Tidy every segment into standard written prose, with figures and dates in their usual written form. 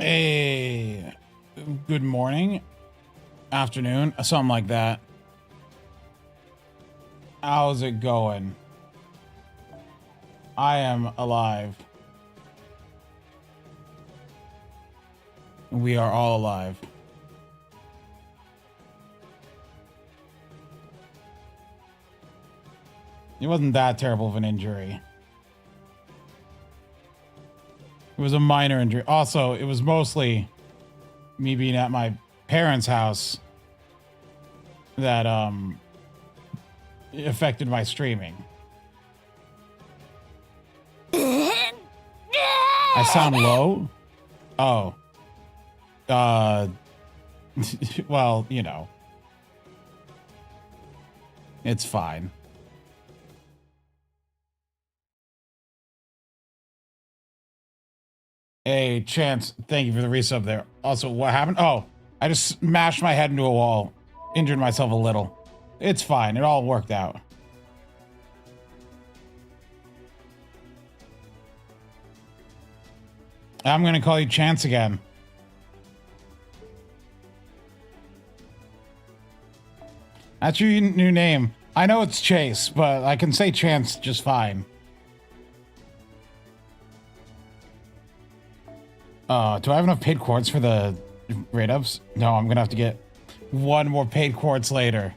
Hey, good morning, afternoon, something like that. How's it going? I am alive. We are all alive. It wasn't that terrible of an injury. It was a minor injury. Also, it was mostly me being at my parents' house that affected my streaming. I sound low? Oh. Well, you know. It's fine. Hey, Chance, thank you for the resub there. Also, what happened? Oh, I just smashed my head into a wall. Injured myself a little. It's fine. It all worked out. I'm going to call you Chance again. That's your new name. I know it's Chase, but I can say Chance just fine. Do I have enough paid quartz for the raid ups? No, I'm gonna have to get one more paid quartz later.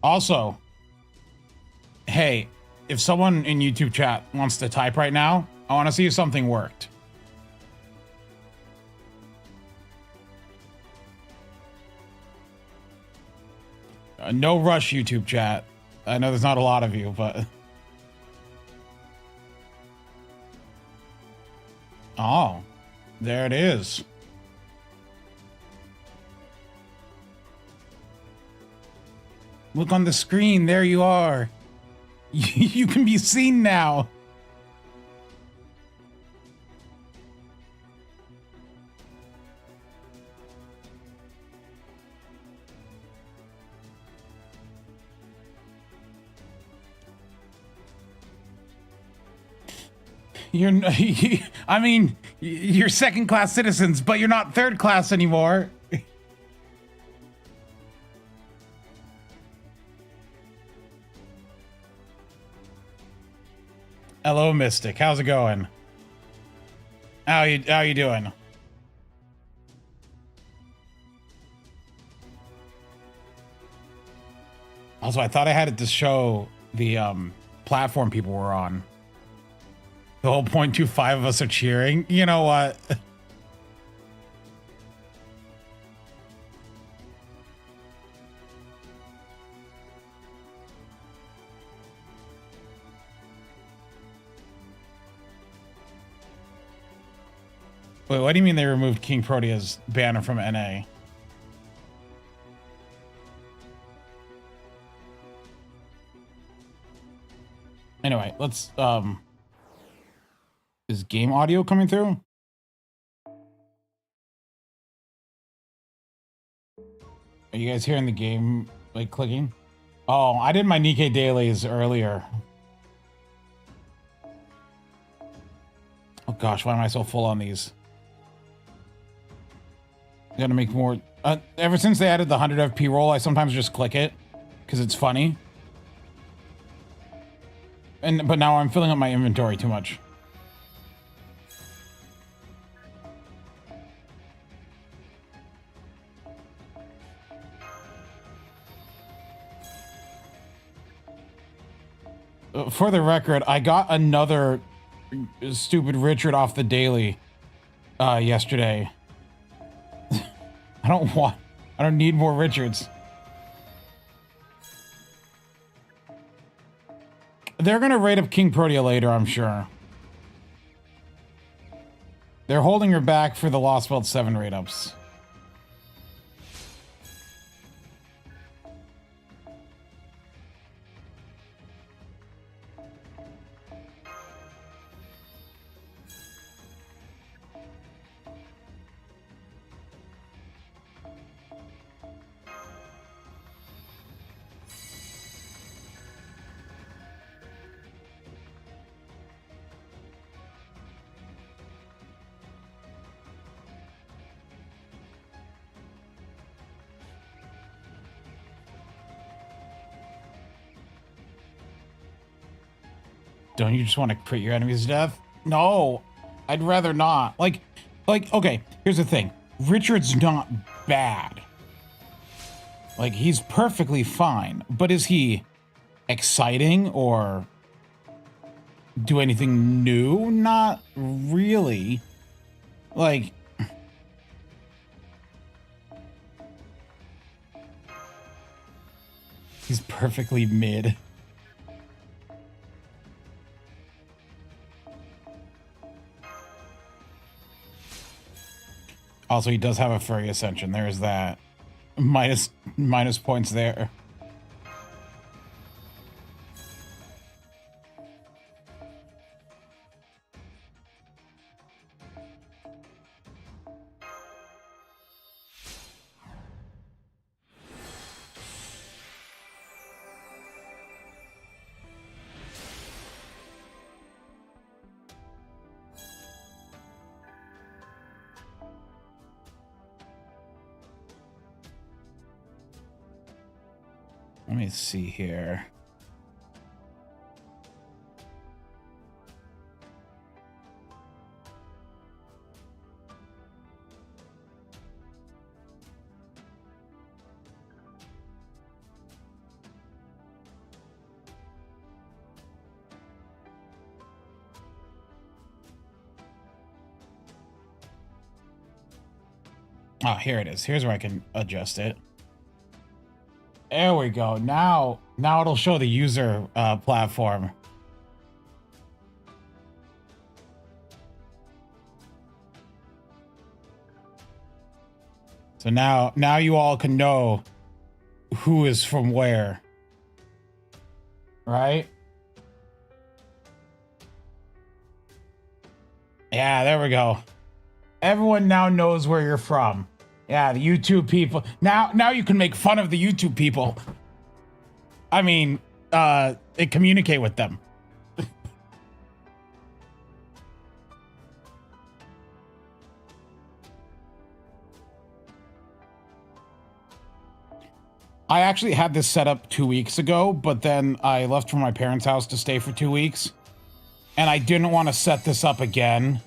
Also, hey, if someone in YouTube chat wants to type right now, I want to see if something worked. No rush, YouTube chat. I know there's not a lot of you, but... Oh, there it is. Look on the screen. There you are. You can be seen now. I mean, you're second-class citizens, but you're not third-class anymore. Hello, Mystic. How's it going? How you doing? Also, I thought I had it to show the platform people were on. The whole 0.25 of us are cheering. You know what? Wait, what do you mean they removed King Protea's banner from NA? Anyway, let's is game audio coming through? Are you guys hearing the game like clicking? Oh, I did my Nikkei dailies earlier. Oh gosh, why am I so full on these? Gotta make more. Ever since they added the 100 FP roll, I sometimes just click it because it's funny. But now I'm filling up my inventory too much. For the record, I got another stupid Richard off the daily yesterday. I don't need more Richards. They're gonna raid up King Protea later, I'm sure. They're holding her back for the Lostbelt 7 raid ups. Don't you just want to crit your enemies to death? No, I'd rather not. Like, okay, here's the thing. Richard's not bad. Like, he's perfectly fine. But is he exciting or do anything new? Not really. Like, he's perfectly mid. Also, he does have a furry ascension. There's that. Minus points there. Let me see here. Oh, here it is. Here's where I can adjust it. There we go. Now it'll show the user platform. So now you all can know who is from where. Right? Yeah, there we go. Everyone now knows where you're from. Yeah, the YouTube people. Now you can make fun of the YouTube people. I mean, communicate with them. I actually had this set up 2 weeks ago, but then I left for my parents' house to stay for 2 weeks. And I didn't want to set this up again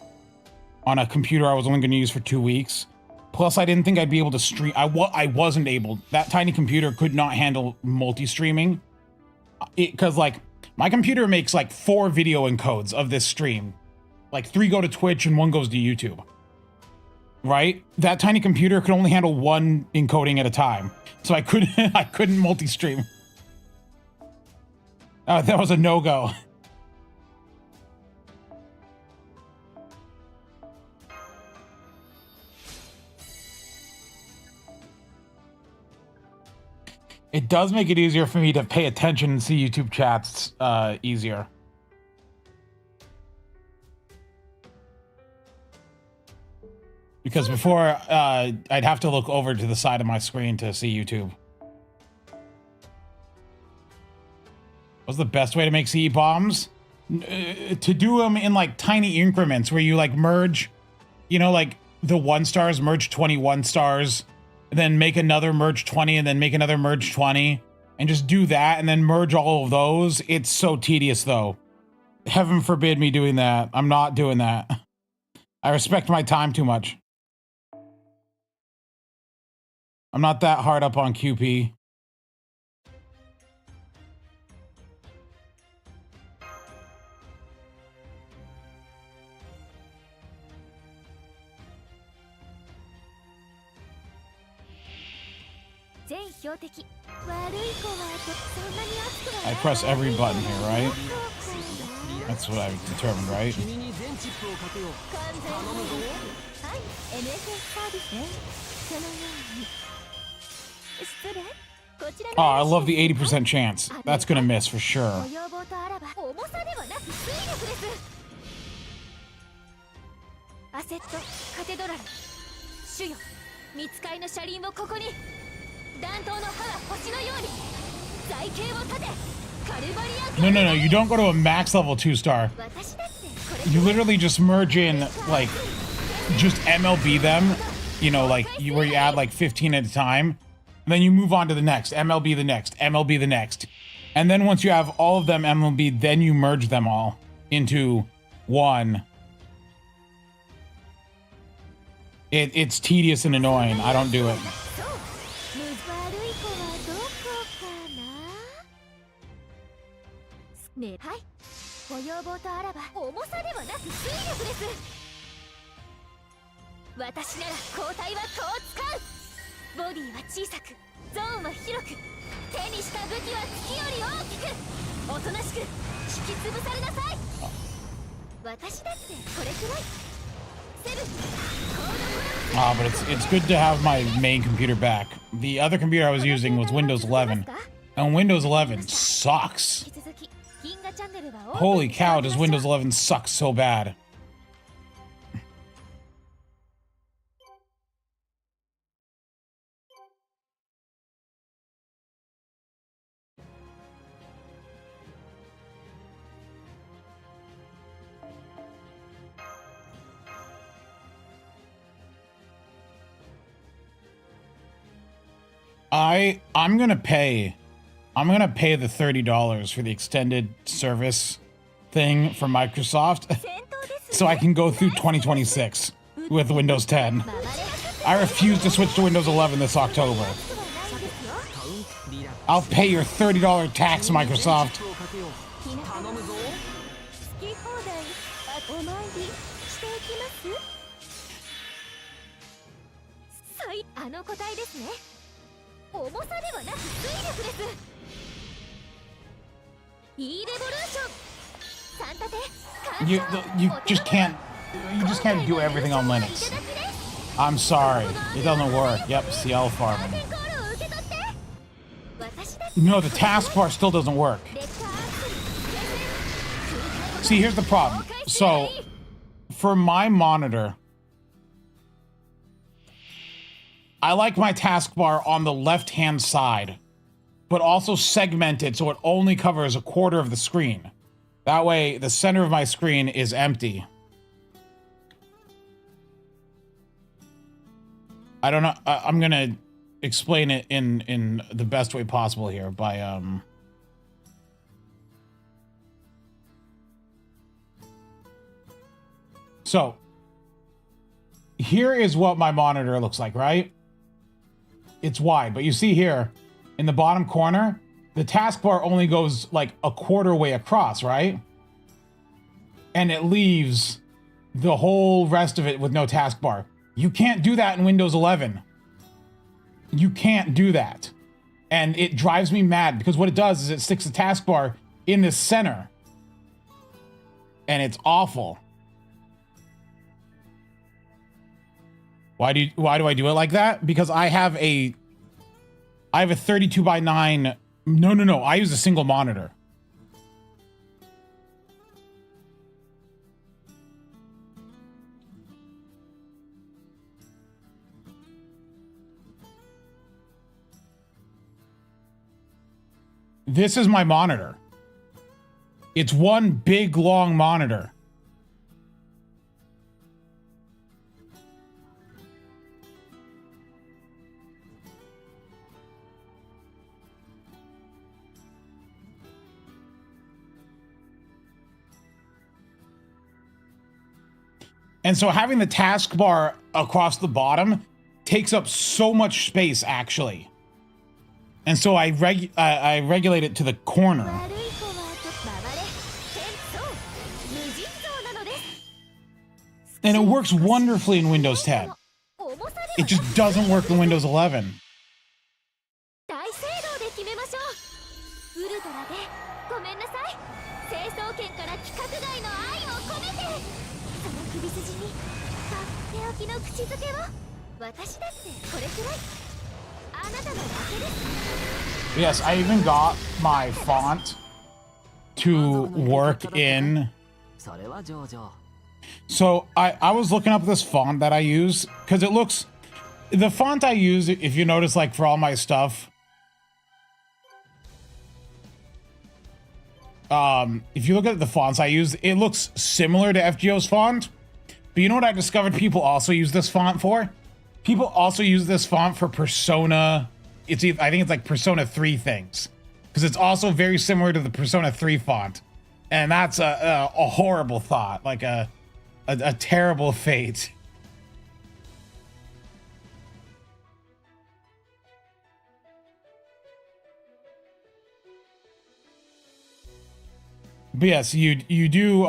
on a computer I was only going to use for 2 weeks. Plus, I didn't think I'd be able to stream. I wasn't able. That tiny computer could not handle multi-streaming. Because, like, my computer makes, like, 4 video encodes of this stream. Like, 3 go to Twitch and 1 goes to YouTube. Right? That tiny computer could only handle 1 encoding at a time. So I couldn't multi-stream. That was a no-go. It does make it easier for me to pay attention and see YouTube chats easier. Because before, I'd have to look over to the side of my screen to see YouTube. What's the best way to make CE bombs? To do them in like tiny increments where you like merge, you know, like the 1 stars merge 21 stars. Then make another merge 20 and then make another merge 20 and just do that and then merge all of those. It's so tedious though. Heaven forbid me doing that. I'm not doing that. I respect my time too much. I'm not that hard up on QP. I press every button here, right? That's what I've determined, right? Oh, I love the 80% chance. That's gonna miss for sure. No, you don't go to a max level 2-star. You literally just merge in, like, just MLB them, you know, like, where you add, like, 15 at a time. And then you move on to the next, MLB the next, MLB the next. And then once you have all of them MLB, then you merge them all into one. It's tedious and annoying. I don't do it. But it's good to have my main computer back. The other computer I was using was Windows 11, and Windows 11 sucks. Holy cow, does Windows 11 suck so bad. I'm gonna pay the $30 for the extended service thing from Microsoft so I can go through 2026 with Windows 10. I refuse to switch to Windows 11 this October. I'll pay your $30 tax, Microsoft. You just can't do everything on Linux. I'm sorry, it doesn't work. Yep, CL farming. No, the taskbar still doesn't work. See, here's the problem. So, for my monitor, I like my taskbar on the left-hand side, but also segmented so it only covers a quarter of the screen. That way, the center of my screen is empty. I don't know. I'm gonna explain it in the best way possible here by So, here is what my monitor looks like, right? It's wide, but you see here in the bottom corner, the taskbar only goes like a quarter way across, right? And it leaves the whole rest of it with no taskbar. You can't do that in Windows 11. You can't do that. And it drives me mad because what it does is it sticks the taskbar in the center. And it's awful. Why do I do it like that? Because I have a 32:9. No. I use a single monitor. This is my monitor. It's one big long monitor. And so having the taskbar across the bottom takes up so much space, actually. And so I regulate it to the corner. And it works wonderfully in Windows 10. It just doesn't work in Windows 11. Yes, I even got my font to work in. So I was looking up this font that I use because it looks, the font I use, if you notice, like for all my stuff, if you look at the fonts I use, it looks similar to FGO's font. But you know what I discovered people also use this font for? People also use this font for Persona. I think it's like Persona 3 things. because it's also very similar to the Persona 3 font, and that's a horrible thought, like a terrible fate. But yes, you do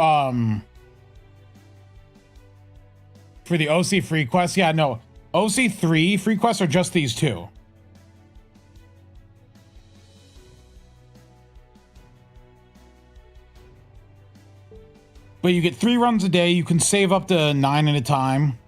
for the OC free quests. Yeah, no, OC3 free quests are just these two. But you get 3 runs a day. You can save up to 9 at a time.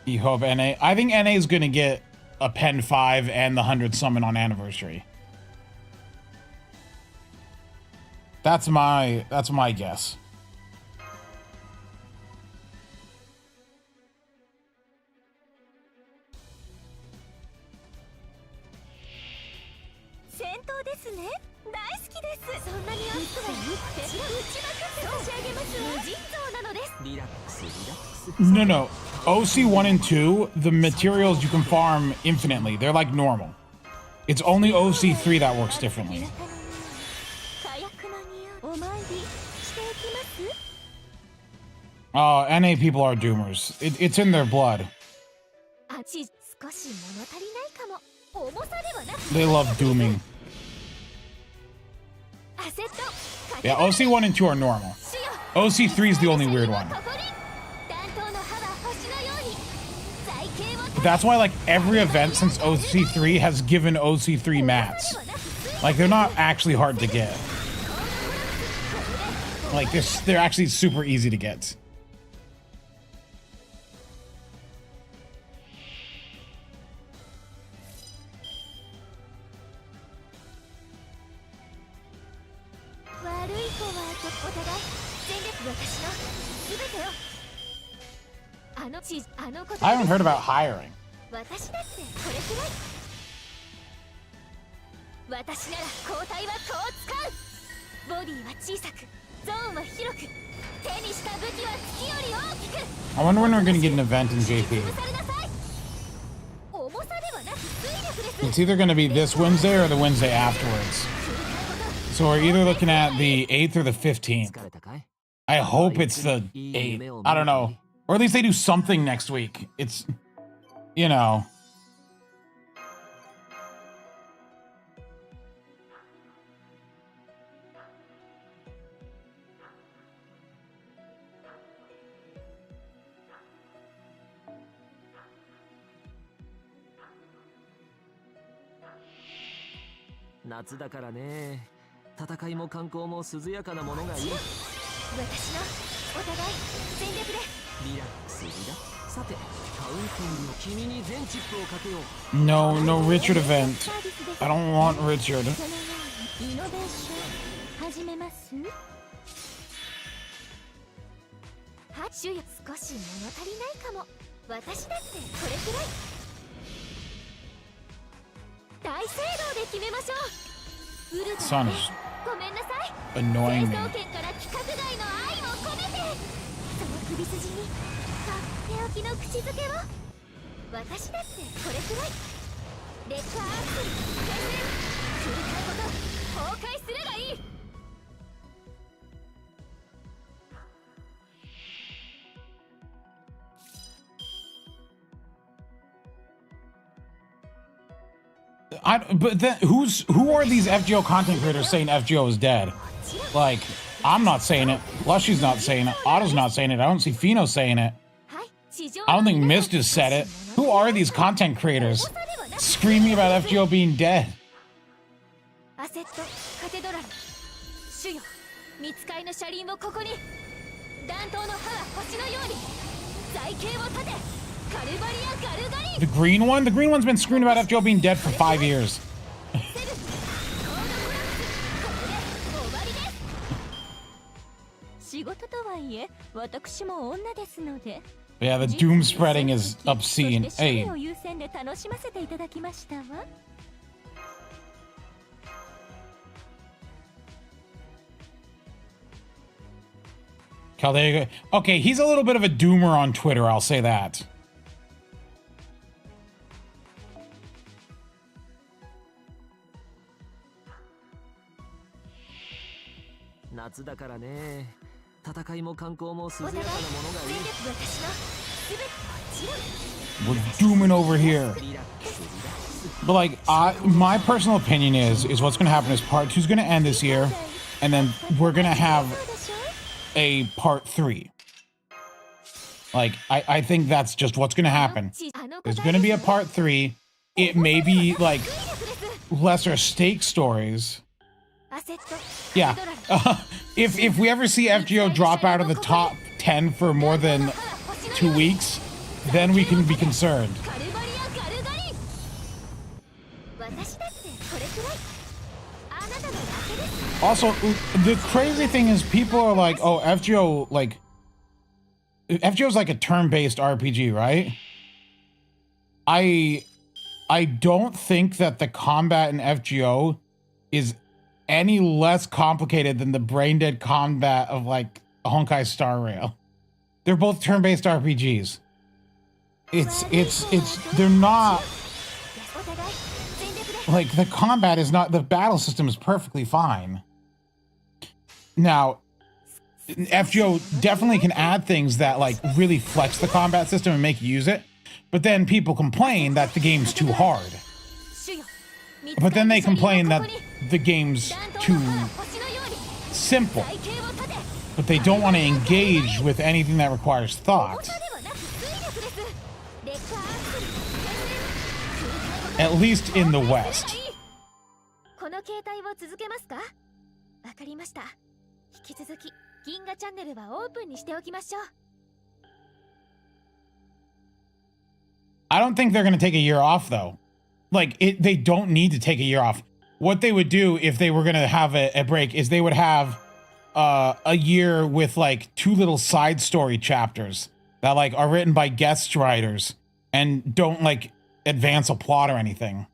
You hope NA. I think NA is going to get a Pen 5 and the 100 summon on anniversary. That's my guess. No. OC 1 and 2, the materials you can farm infinitely. They're like normal. It's only OC 3 that works differently. Oh, NA people are doomers. It's in their blood. They love dooming. Yeah, OC 1 and 2 are normal. OC 3 is the only weird one. But that's why, like, every event since OC 3 has given OC 3 mats. Like, they're not actually hard to get. Like, they're actually super easy to get. I haven't heard about hiring. I wonder when we're going to get an event in JP. It's either going to be this Wednesday or the Wednesday afterwards. So we're either looking at the 8th or the 15th. I hope it's the 8th. I don't know. Or at least they do something next week. It's, you know. No Richard event. I don't want Richard. Son is annoying me. But then who are these FGO content creators saying FGO is dead? Like, I'm not saying it. Lushy's not saying it. Otto's not saying it. I don't see Fino saying it. I don't think Mist has said it. Who are these content creators screaming about FGO being dead? The green one? The green one's been screaming about FGO being dead for 5 years. Yeah, the doom spreading is obscene. Hey. Caldega. Okay, he's a little bit of a doomer on Twitter, I'll say that. We're dooming over here. But like, my personal opinion is what's going to happen is part 2 is going to end this year, and then we're going to have a part 3. Like, I think that's just what's going to happen. There's going to be a part 3. It may be like lesser stake stories. Yeah. If we ever see FGO drop out of the top 10 for more than 2 weeks, then we can be concerned. Also, the crazy thing is people are like, oh, FGO, like, FGO's like a turn-based RPG, right? I don't think that the combat in FGO is any less complicated than the brain-dead combat of, like, Honkai Star Rail. They're both turn-based RPGs. They're not... Like, the combat is not... The battle system is perfectly fine. Now, FGO definitely can add things that, like, really flex the combat system and make you use it. But then people complain that the game's too hard. But then they complain that the game's too simple. But they don't want to engage with anything that requires thought. At least in the West. I don't think they're going to take a year off, though. Like, they don't need to take a year off. What they would do if they were going to have a break is they would have a year with, like, 2 little side story chapters that, like, are written by guest writers and don't, like, advance a plot or anything.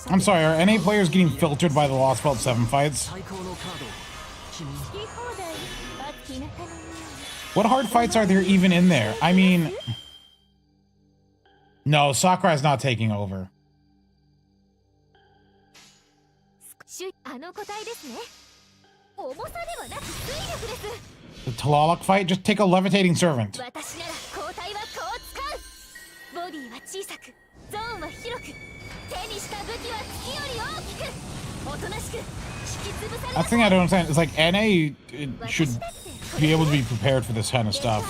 I'm sorry, are NA players getting filtered by the Lostbelt 7 fights? What hard fights are there even in there? I mean... No, Sakurai's not taking over. The Talalak fight? Just take a levitating servant. That's the thing I don't understand. It's like NA should be able to be prepared for this kind of stuff.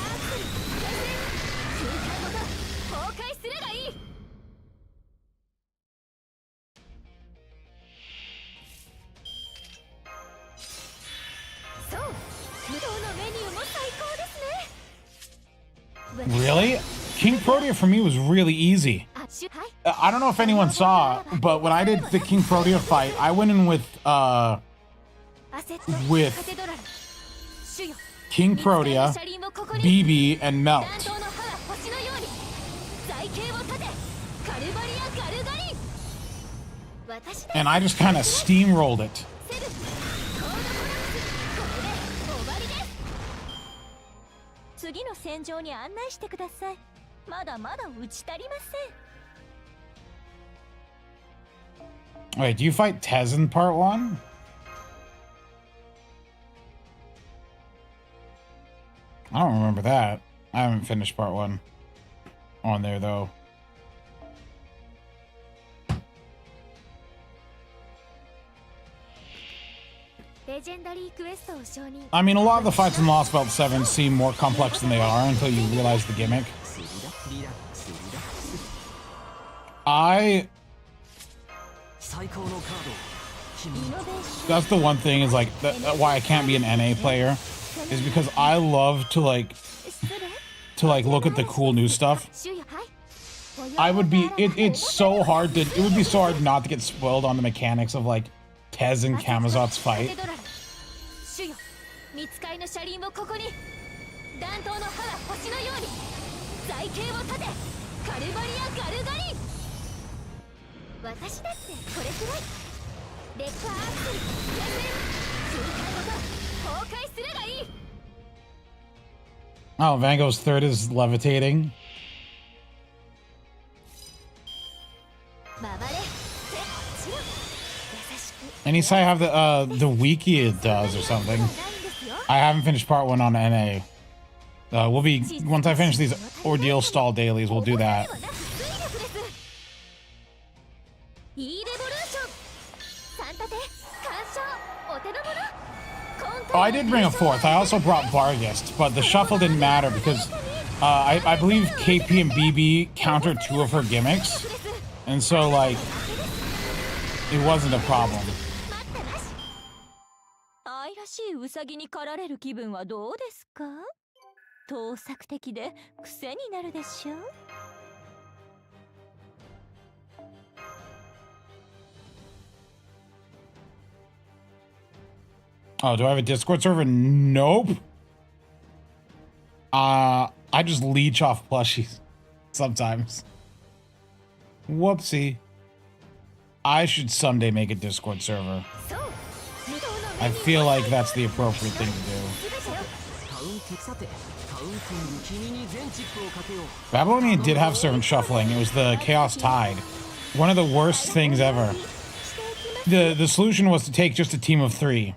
Really? King Protea for me was really easy. I don't know if anyone saw, but when I did the King Protea fight, I went in with King Protea, BB, and Melt. And I just kind of steamrolled it. Wait, do you fight Tez in part 1? I don't remember that. I haven't finished part 1 on there, though. I mean, a lot of the fights in Lostbelt 7 seem more complex than they are until you realize the gimmick. That's the one thing is like why I can't be an NA player is because I love to like look at the cool new stuff. It's so hard it would be so hard not to get spoiled on the mechanics of like Tez and Kamazot's fight. Oh, Van Gogh's third is levitating. And you say I have the wiki it does or something. I haven't finished part 1 on NA. We'll be, once I finish these ordeal stall dailies, we'll do that. Oh, I did bring a 4th. I also brought Barghest, but the shuffle didn't matter because I believe KP and BB countered 2 of her gimmicks. And so, like, it wasn't a problem. Oh, do I have a Discord server? Nope. I just leech off plushies sometimes. Whoopsie. I should someday make a Discord server. I feel like that's the appropriate thing to do. Babylonian did have servant shuffling. It was the Chaos Tide. One of the worst things ever. The solution was to take just a team of 3.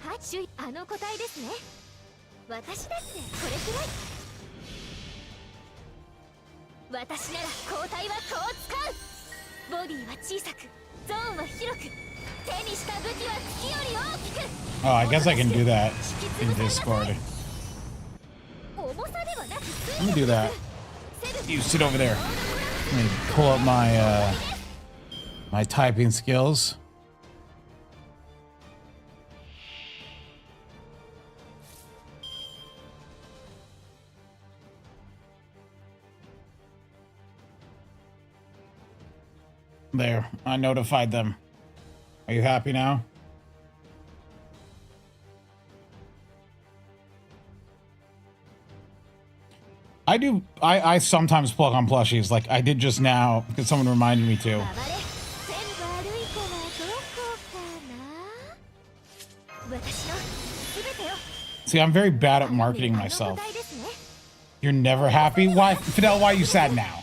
Oh, I guess I can do that in Discord. Let me do that. You sit over there. Let me pull up my my typing skills. There, I notified them. Are you happy now? I sometimes plug on plushies, like I did just now, because someone reminded me to. See, I'm very bad at marketing myself. You're never happy? Why, Fidel, why are you sad now?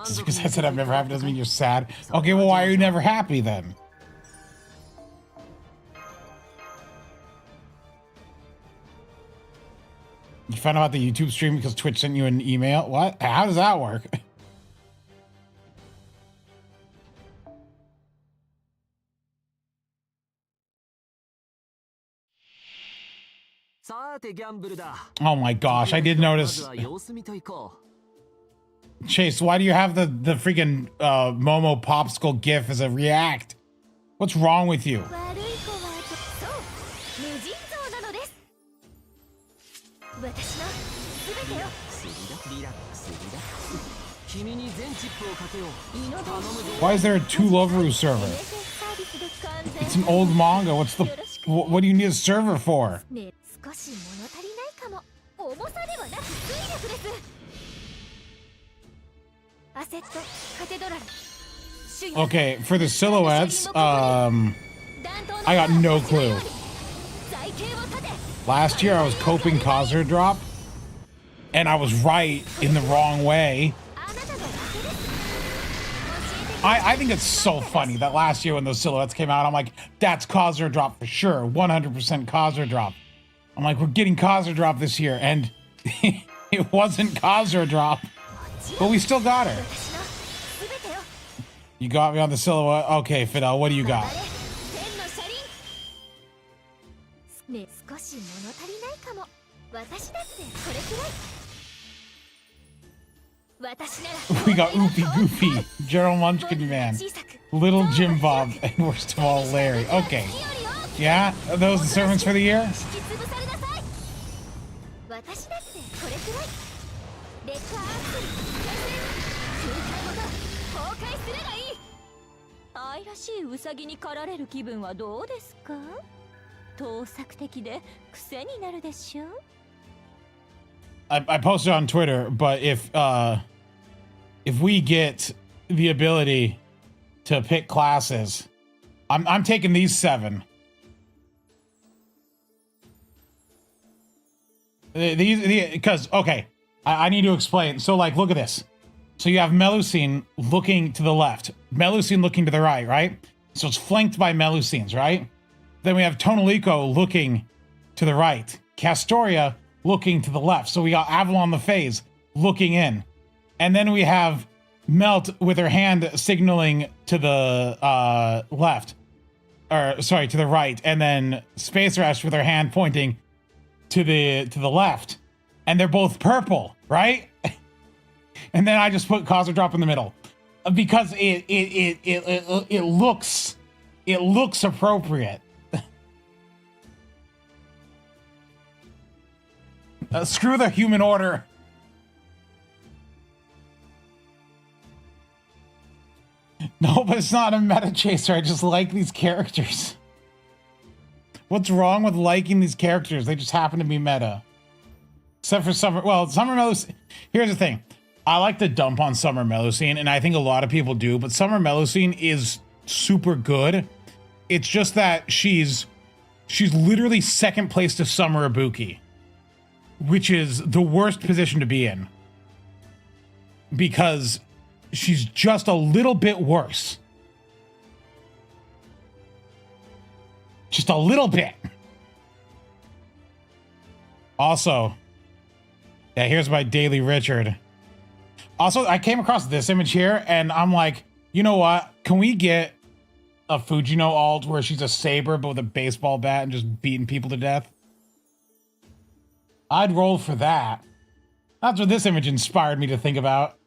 Just because I said I'm never happy doesn't mean you're sad. Okay, well, why are you never happy then? You found out about the YouTube stream because Twitch sent you an email? What? How does that work? Oh my gosh, I did notice. Chase, why do you have the freaking Momo popsicle gif as a react? What's wrong with you? Why is there a 2 Loveru server? It's an old manga. What do you need a server for? Okay, for the silhouettes, I got no clue. Last year I was coping Khazra drop, and I was right in the wrong way. I think it's so funny that last year when those silhouettes came out, I'm like, that's Khazra drop for sure, 100% Khazra drop. I'm like, we're getting Khazra drop this year, and it wasn't Khazra drop, but we still got her. You got me on the silhouette. Okay, Fidel, what do you got? We got Oopie Goofy, Gerald Munchkin Man, Little Jim Bob, and worst of all, Larry. Okay. Yeah? Are those the servants for the year? 愛らしいウサギに狩られる気分はどうですか？盗作的で癖になるでしょう。I posted on Twitter, but if we get the ability to pick classes, I'm taking these 7. These because okay, I need to explain. So like, look at this. So you have Melusine looking to the left, Melusine looking to the right, right? So it's flanked by Melusines, right? Then we have Tonalico looking to the right, Castoria looking to the left. So we got Avalon the Phase looking in. And then we have Melt with her hand signaling to the left. Or sorry, to the right. And then Space Rush with her hand pointing to the left. And they're both purple, right? And then I just put Cosmic Drop in the middle. Because it looks appropriate. Screw the human order. No, but it's not a meta chaser. I just like these characters. What's wrong with liking these characters? They just happen to be meta. Except for Summer. Well, Summer Melusine. Here's the thing. I like to dump on Summer Melusine, and I think a lot of people do, but Summer Melusine is super good. It's just that she's literally second place to Summer Ibuki, which is the worst position to be in. Because she's just a little bit worse. Just a little bit. Also, yeah, here's my Daily Richard. Also, I came across this image here, and I'm like, you know what? Can we get a Fujino alt where she's a saber, but with a baseball bat and just beating people to death? I'd roll for that. That's what this image inspired me to think about.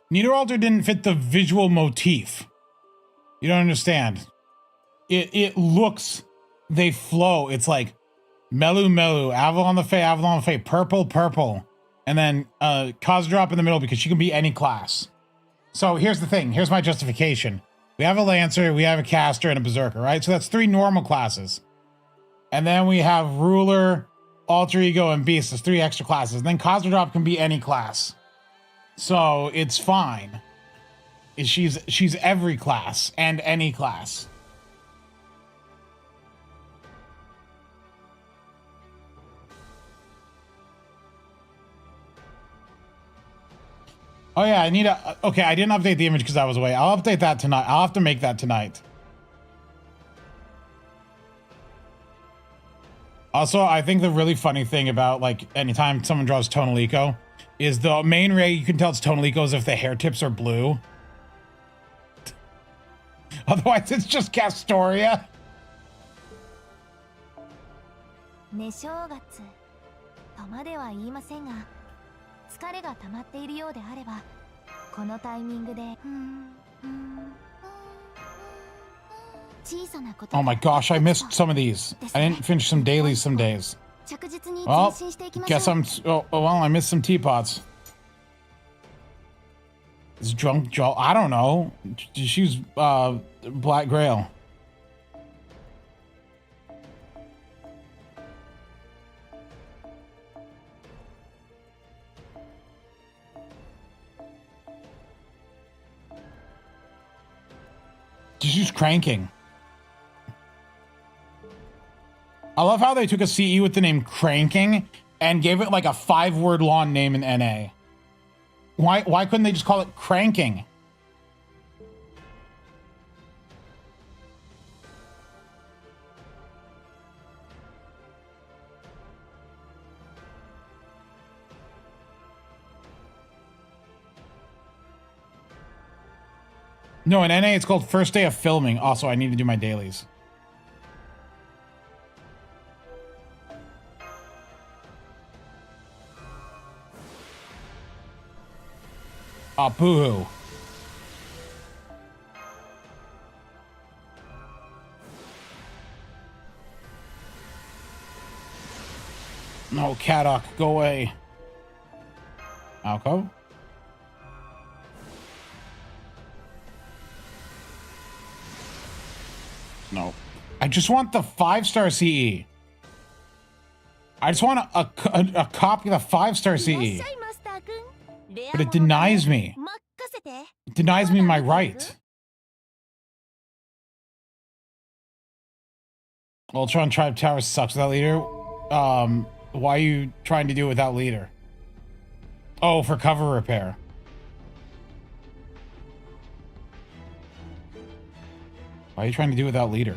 Neither altar didn't fit the visual motif. You don't understand. It looks, they flow. It's like Melu, Avalon the Fae, purple. And then Cause Drop in the middle because she can be any class. So here's the thing. Here's my justification. We have a Lancer, we have a Caster, and a Berserker, right? So that's 3 normal classes. And then we have Ruler, Alter Ego, and Beast. That's 3 extra classes. And then Cause Drop can be any class. So it's fine. She's every class and any class. Oh yeah, I need a... Okay, I didn't update the image because I was away. I'll update that tonight. I'll have to make that tonight. Also, I think the really funny thing about, like, anytime someone draws Tonalico is the main ray, you can tell it's Tonalico's if the hair tips are blue. Otherwise, it's just Castoria. 寝正月とまでは言いませんが、疲れが溜まっているようであれば、このタイミングで、小さなこと。 Oh my gosh, I missed some of these. I didn't finish some dailies some days. Well, guess I'm... Oh, well, I missed some teapots. Is drunk Joel? I don't know. She's Black Grail. She's cranking. I love how they took a CE with the name Cranking and gave it like a 5-word long name in NA. Why couldn't they just call it Cranking? No, in NA it's called First Day of Filming. Also, I need to do my dailies. Oh, boo-hoo. No, Caddock, go away. Alco? No. I just want the 5-star CE. I just want a copy of the 5-star CE. But it denies me. It denies me my right. Ultron Tribe Tower sucks without leader. Why are you trying to do it without leader? Oh, for cover repair. Why are you trying to do it without leader?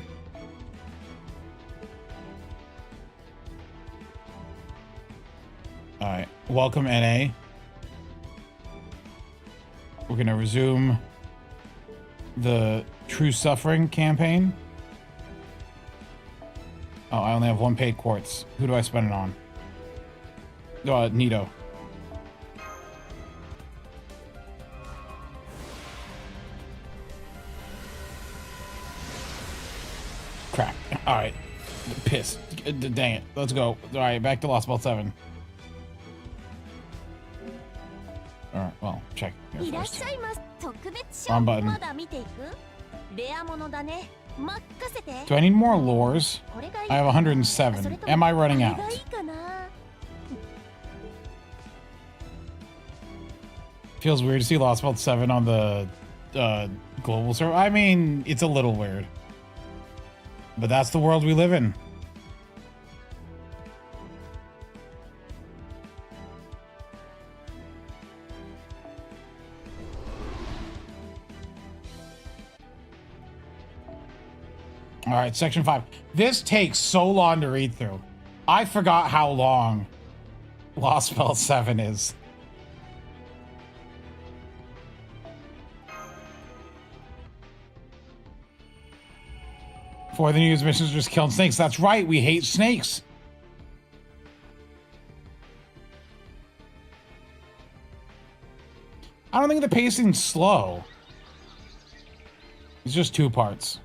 Alright, welcome NA. We're gonna resume the True Suffering campaign. Oh, I only have 1 paid quartz. Who do I spend it on? Nito. Crap. Alright. Piss. Dang it. Let's go. Alright, back to Lostbelt 7. Alright, well, check here first. Wrong button. Do I need more lures? I have 107. Am I running out? Feels weird to see Lostbelt 7 on the global server. I mean, it's a little weird. But that's the world we live in. All right, section 5. This takes so long to read through. I forgot how long Lostbelt 7 is. For the news missions just killing snakes. That's right, we hate snakes. I don't think the pacing's slow. It's just 2 parts.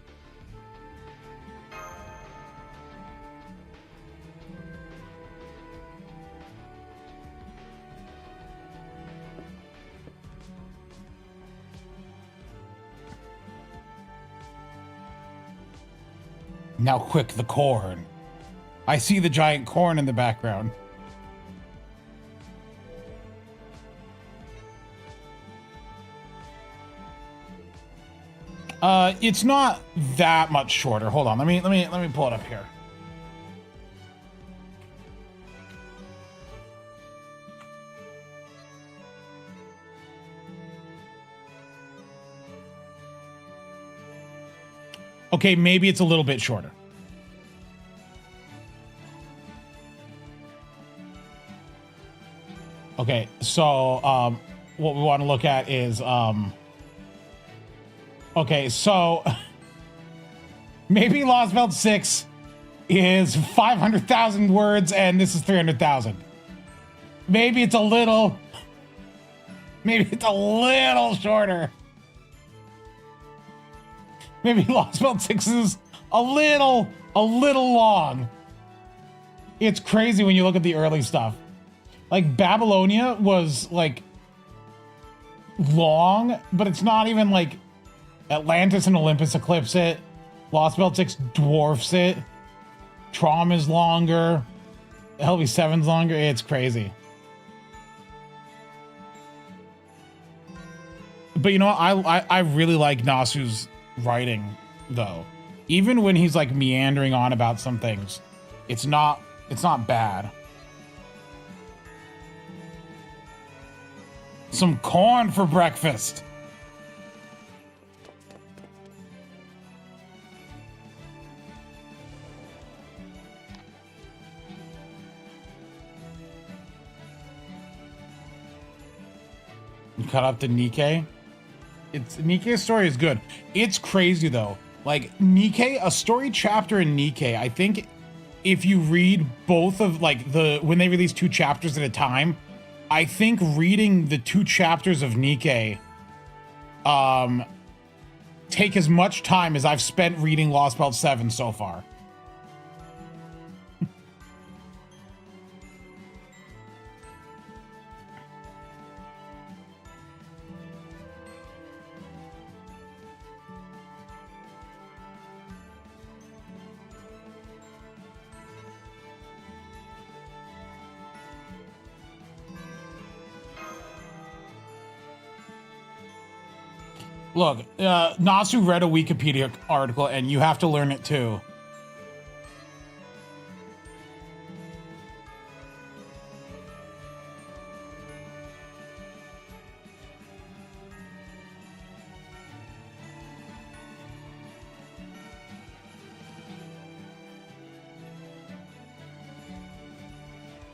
Now quick, the corn. I see the giant corn in the background. It's not that much shorter. Hold on, let me pull it up here. Okay, maybe it's a little bit shorter. Okay, so what we want to look at is okay, so maybe Lostbelt 6 is 500,000 words and this is 300,000. Maybe it's a little shorter. Maybe Lostbelt 6 is a little long. It's crazy when you look at the early stuff. Like Babylonia was like long, but it's not even like Atlantis and Olympus eclipse it. Lostbelt 6 dwarfs it. Trom is longer. LV7's longer. It's crazy. But you know what? I really like Nasu's writing though. Even when he's like meandering on about some things, it's not bad. Some corn for breakfast. You caught up to Nikkei? Nikkei's story is good. It's crazy though. Like Nikkei, a story chapter in Nikkei, I think if you read both of like when they release 2 chapters at a time, I think reading the 2 chapters of Nikke take as much time as I've spent reading Lostbelt 7 so far. Look, Nasu read a Wikipedia article, and you have to learn it too.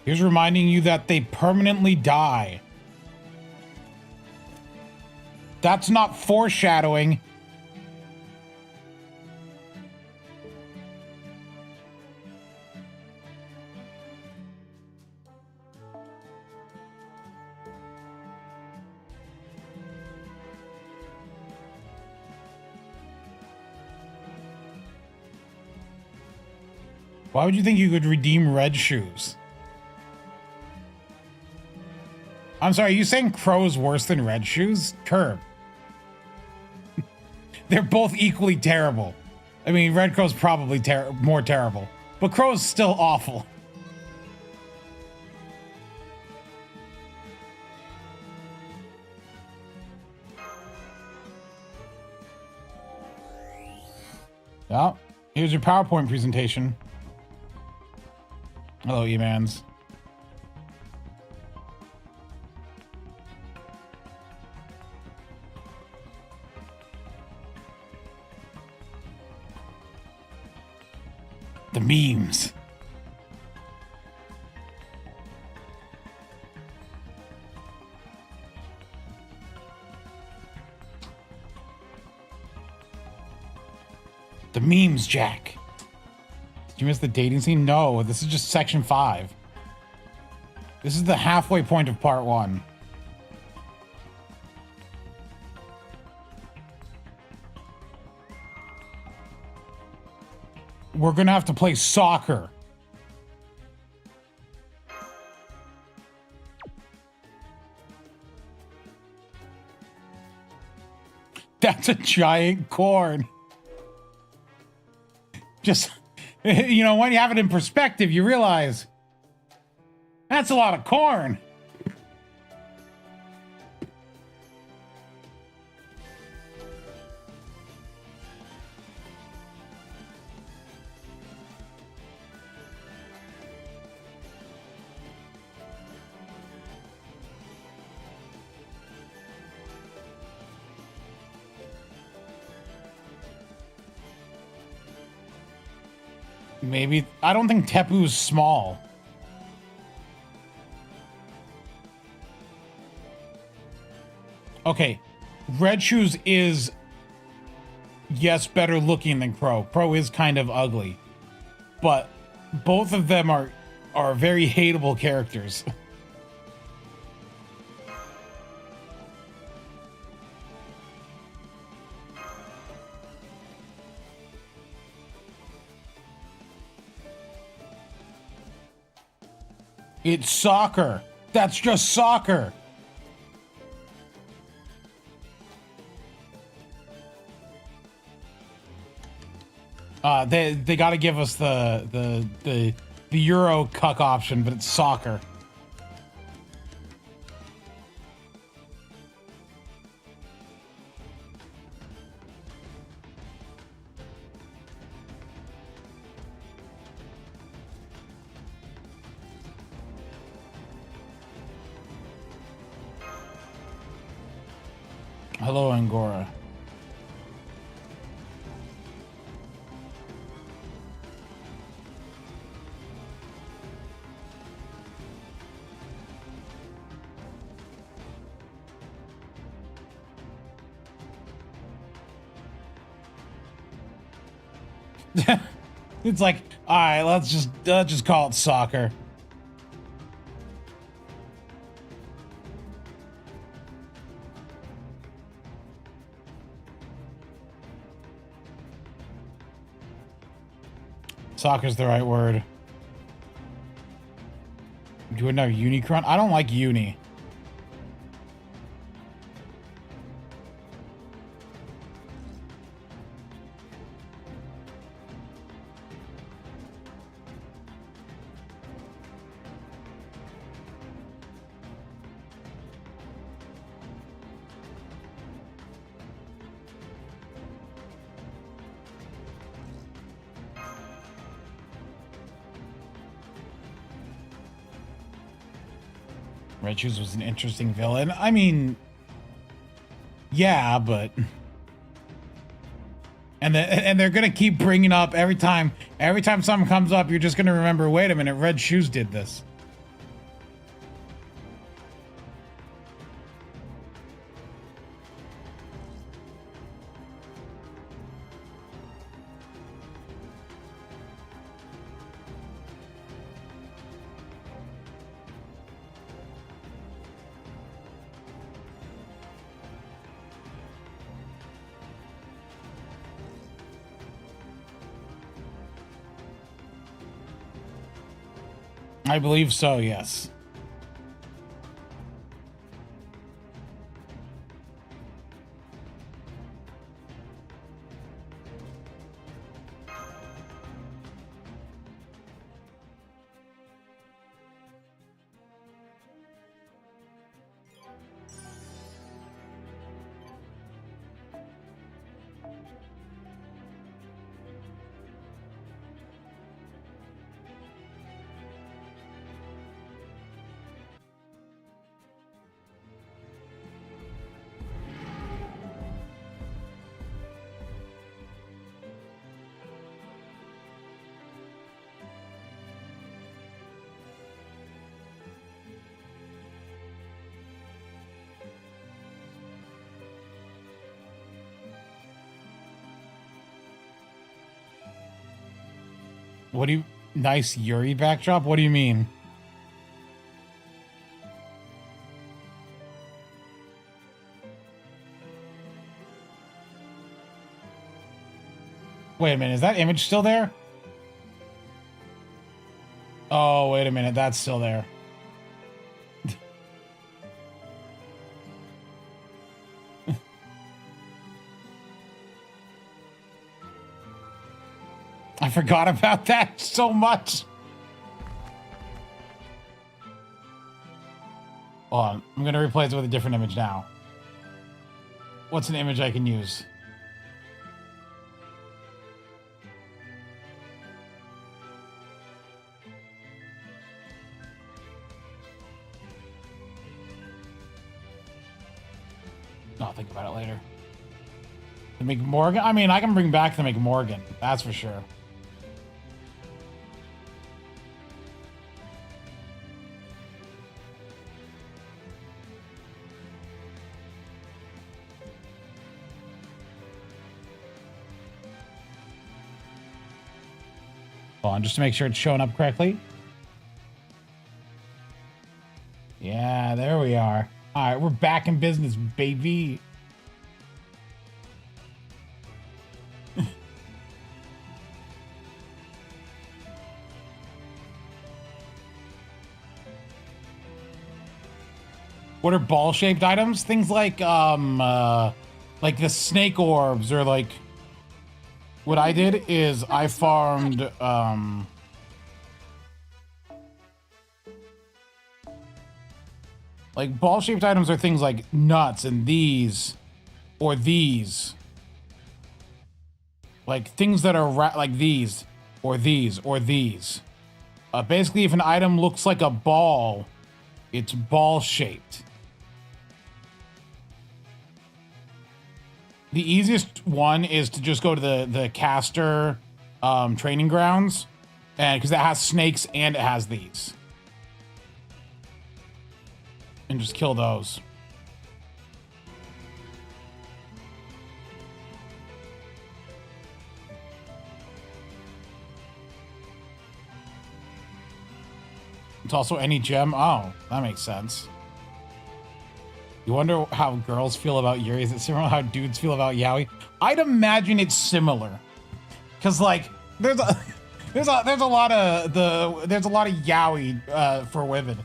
Here's reminding you that they permanently die. That's not foreshadowing. Why would you think you could redeem red shoes? I'm sorry, are you saying Crow is worse than red shoes? Curb. They're both equally terrible. I mean, Red Crow's probably more terrible, but Crow's still awful. Well, here's your PowerPoint presentation. Hello, E-Mans. The memes. The memes, Jack. Did you miss the dating scene? No, this is just section 5. This is the halfway point of part 1. We're gonna have to play soccer. That's a giant corn. Just, you know, when you have it in perspective, you realize that's a lot of corn. Maybe, I don't think Tepu's small. Okay, Red Shoes is, yes, better looking than Crow. Crow is kind of ugly, but both of them are very hateable characters. It's soccer. That's just soccer. They got to give us the Euro cuck option, but it's soccer. Hello, Angora. It's like, all right, let's just call it soccer. Soccer's the right word. Do another Unicron? I don't like Uni. Red Shoes was an interesting villain. I mean, yeah, but and they're gonna keep bringing up every time something comes up. You're just gonna remember. Wait a minute, Red Shoes did this. I believe so, yes. What do you... Nice Yuri backdrop? What do you mean? Wait a minute, is that image still there? Oh, wait a minute, that's still there. I forgot about that so much. Hold on, I'm gonna replace it with a different image now. What's an image I can use? I'll think about it later. The McMorgan? I mean, I can bring back the McMorgan. That's for sure. Hold on, just to make sure it's showing up correctly. Yeah, there we are. All right, we're back in business, baby. What are ball-shaped items? Things like the snake orbs, or like what I did is I farmed like ball-shaped items are things like nuts and these, or these. Like things that are like these, or these, or these. Basically, if an item looks like a ball, it's ball-shaped. The easiest one is to just go to the caster training grounds, and because it has snakes and it has these. And just kill those. It's also any gem. Oh, that makes sense. You wonder how girls feel about Yuri. Is it similar to how dudes feel about Yaoi? I'd imagine it's similar. Because, like, there's There's a lot of yaoi for women.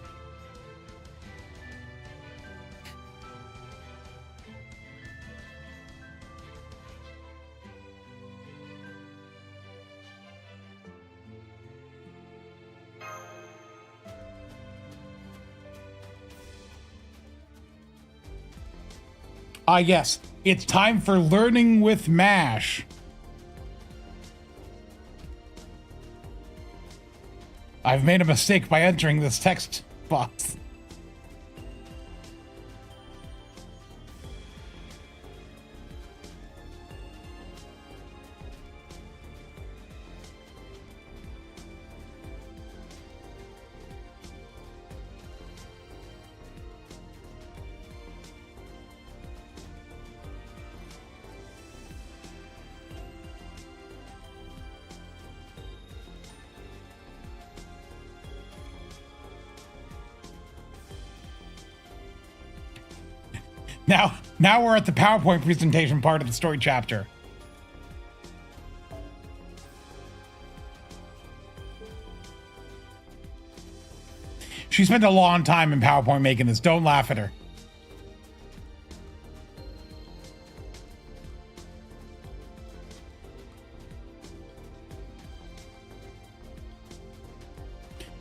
Ah, yes. It's time for learning with MASH. I've made a mistake by entering this text box. Now we're at the PowerPoint presentation part of the story chapter. She spent a long time in PowerPoint making this. Don't laugh at her.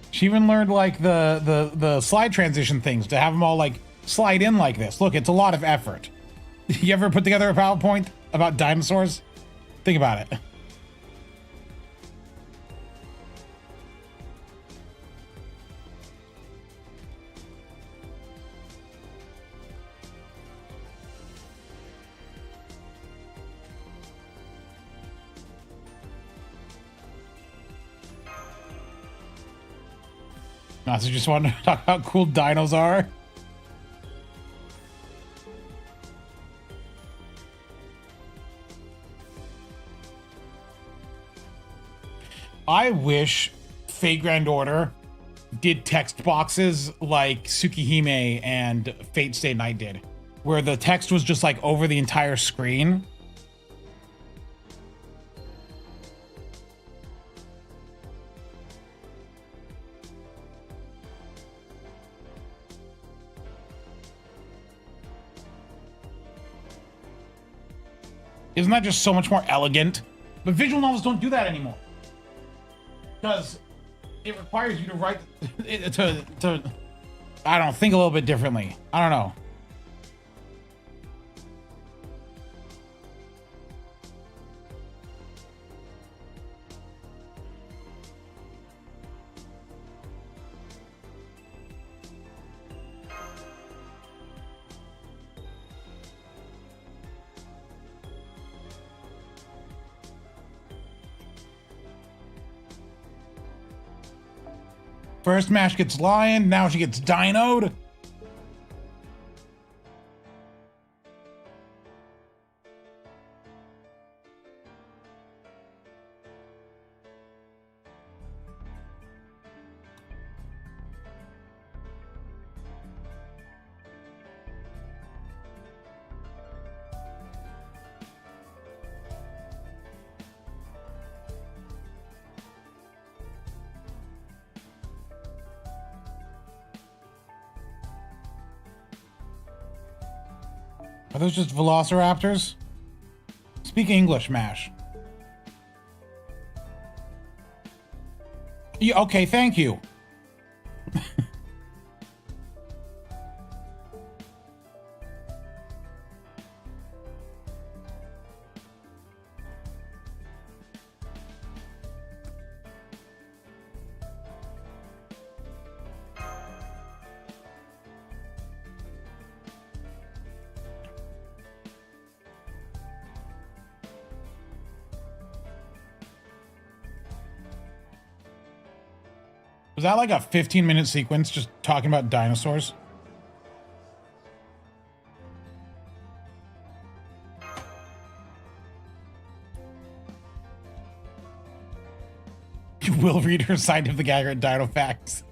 She even learned like the slide transition things to have them all like slide in like this. Look, it's a lot of effort. You ever put together a PowerPoint about dinosaurs? Think about it. No, so just wanted to talk about how cool dinos are. I wish Fate Grand Order did text boxes like Tsukihime and Fate Stay Night did, where the text was just like over the entire screen. Isn't that just so much more elegant? But visual novels don't do that anymore. Because it requires you to write to I don't know, think a little bit differently. I don't know. First Mash gets lion, now she gets dinoed. Are those just velociraptors? Speak English, Mash. Yeah, okay, thank you. Was that like a 15-minute sequence just talking about dinosaurs? You will read her scientific accurate dino facts.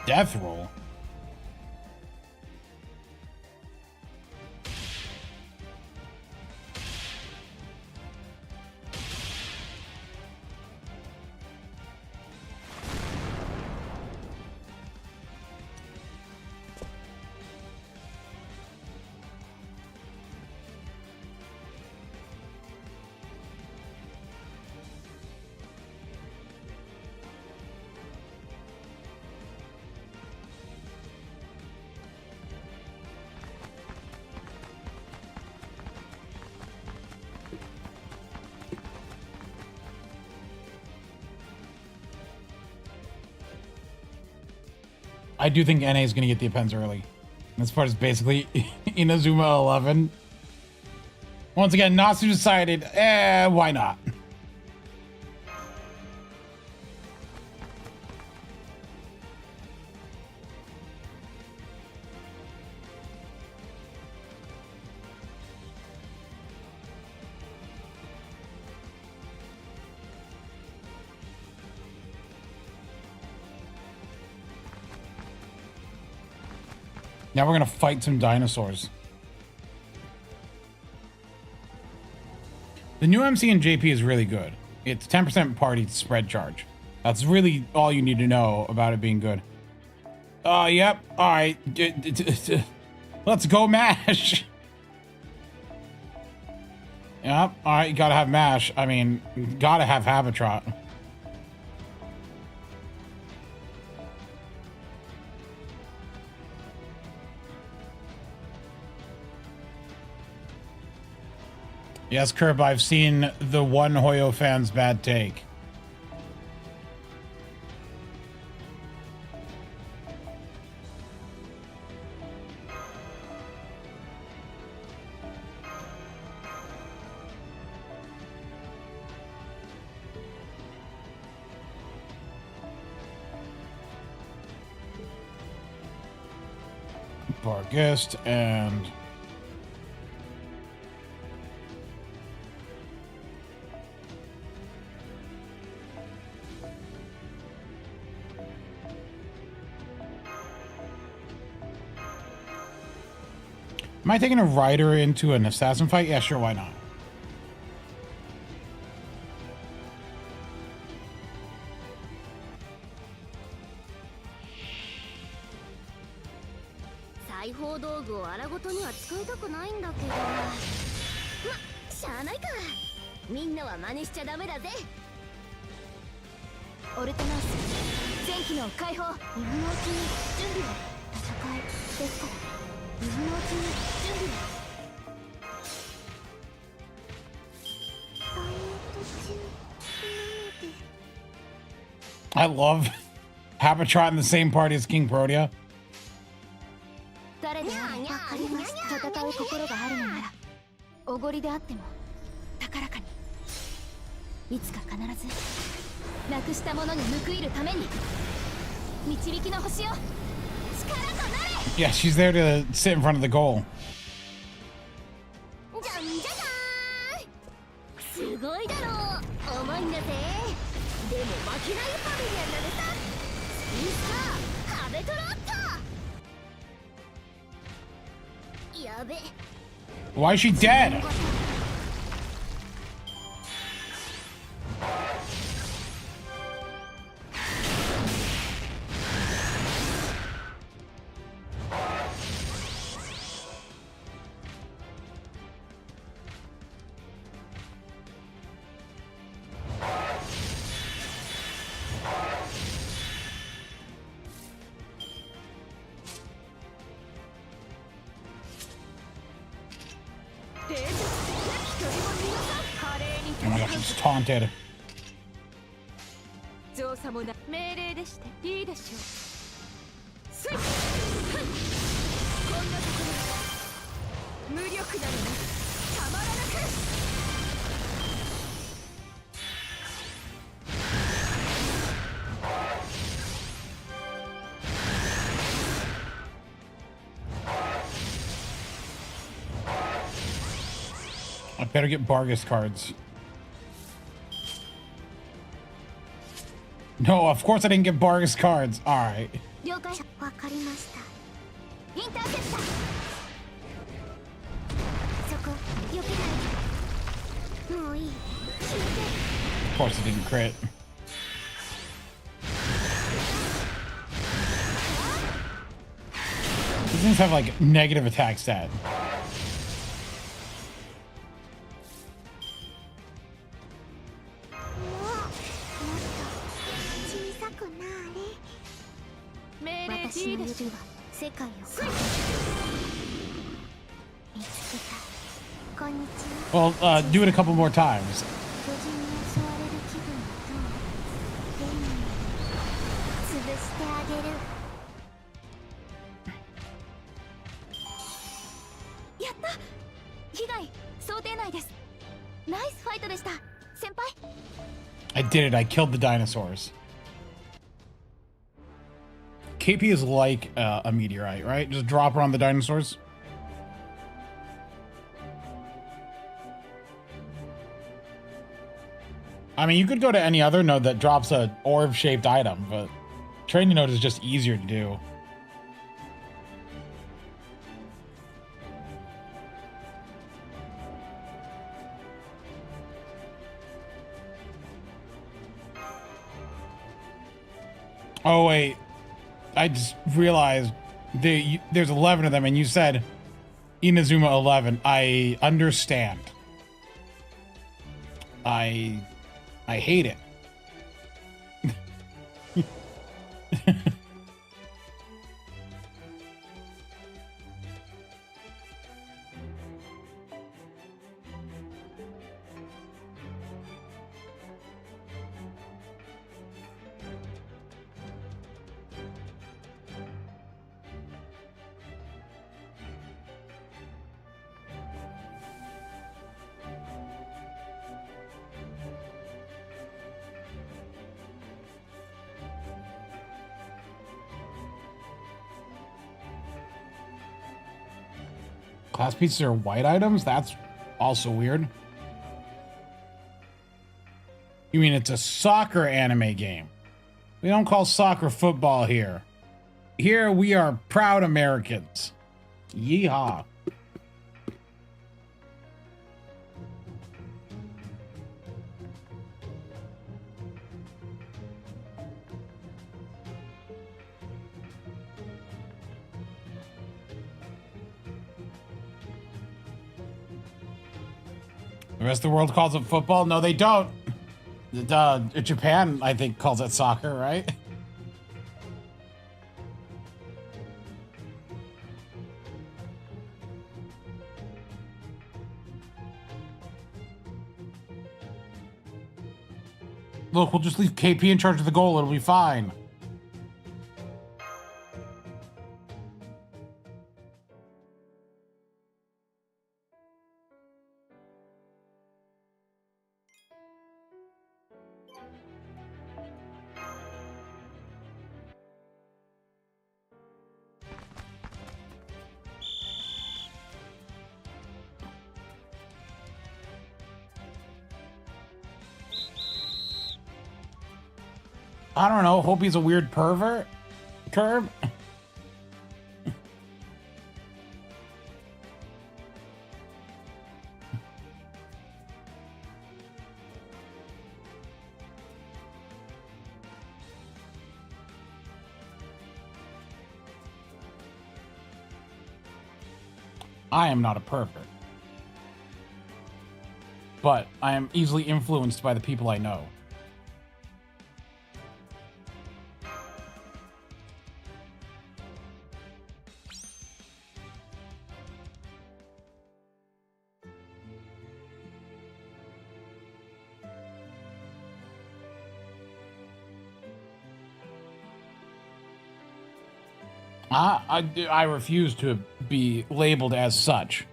Death roll. I do think NA is going to get the Appends early. This part is basically Inazuma 11. Once again, Natsu decided, why not? Now we're gonna fight some dinosaurs. The new MC in JP is really good. It's 10% party spread charge. That's really all you need to know about it being good. Yep. All right. Let's go mash. Yep. All right. You gotta have mash. I mean, gotta have Habitrot. Yes, Curb, I've seen the one Hoyo fan's bad take. Bargist and... Am I taking a rider into an assassin fight? Yeah, sure, why not? I love Habitrot in the same party as King Protea. Yeah, she's there to sit in front of the goal. Why is she dead? Oh my gosh, she's taunted. I better get Bargus cards. No, of course I didn't get Bargus cards. All right. 了解。わかりました。インターセプター。そこ避けないで。もういい。決めて。 Of course it didn't crit. These things have like negative attack stat. Well, do it a couple more times. I did it. I killed the dinosaurs. KP is like a meteorite, right? Just drop her on the dinosaurs. I mean, you could go to any other node that drops a orb-shaped item, but training node is just easier to do. Oh, wait. I just realized there's 11 of them, and you said Inazuma 11. I understand. I hate it. Class pieces are white items? That's also weird. You mean it's a soccer anime game? We don't call soccer football here. Here we are proud Americans. Yeehaw. The rest of the world calls it football? No, they don't. Japan, I think, calls it soccer, right? Look, we'll just leave KP in charge of the goal. It'll be fine. I don't know. Hope he's a weird pervert. Curb. I am not a pervert. But I am easily influenced by the people I know. I refuse to be labeled as such.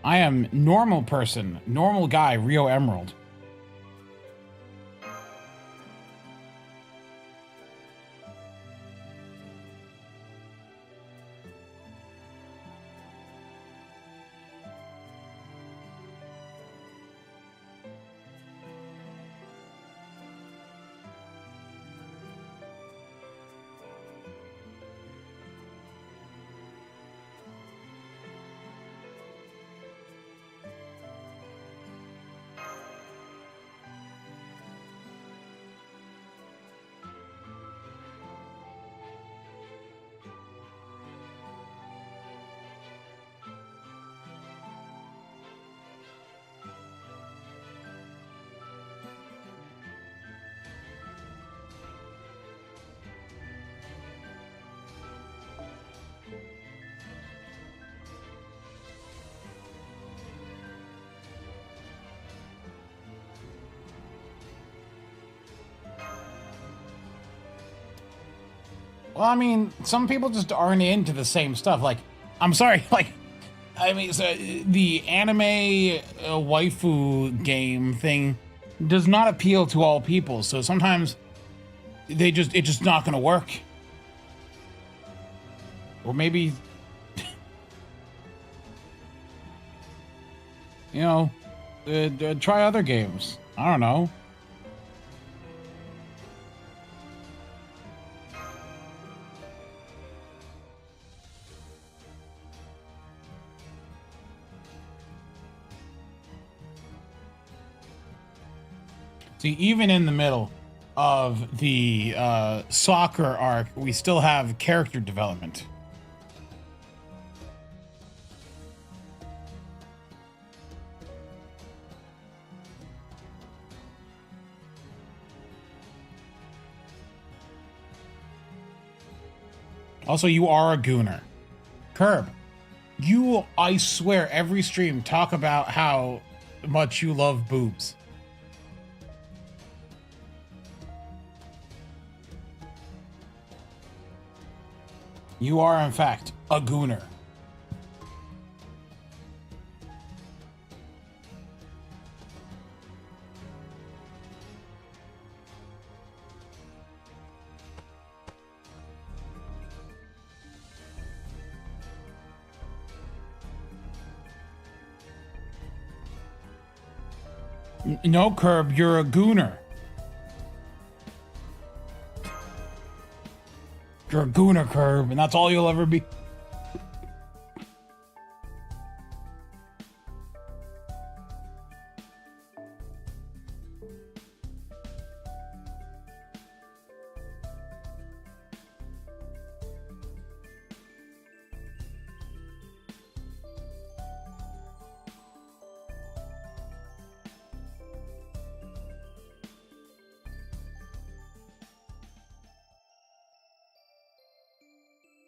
I am normal person, normal guy, Rio Emerald. Well, I mean, some people just aren't into the same stuff. Like, I'm sorry, like, I mean, so the anime waifu game thing does not appeal to all people. So sometimes it's just not going to work. Or maybe, you know, try other games. I don't know. See, even in the middle of the soccer arc, we still have character development. Also, you are a gooner. Curb, you, I swear, every stream talk about how much you love boobs. You are, in fact, a gooner. No, Curb, you're a gooner. You're a gooner, Curb, and that's all you'll ever be.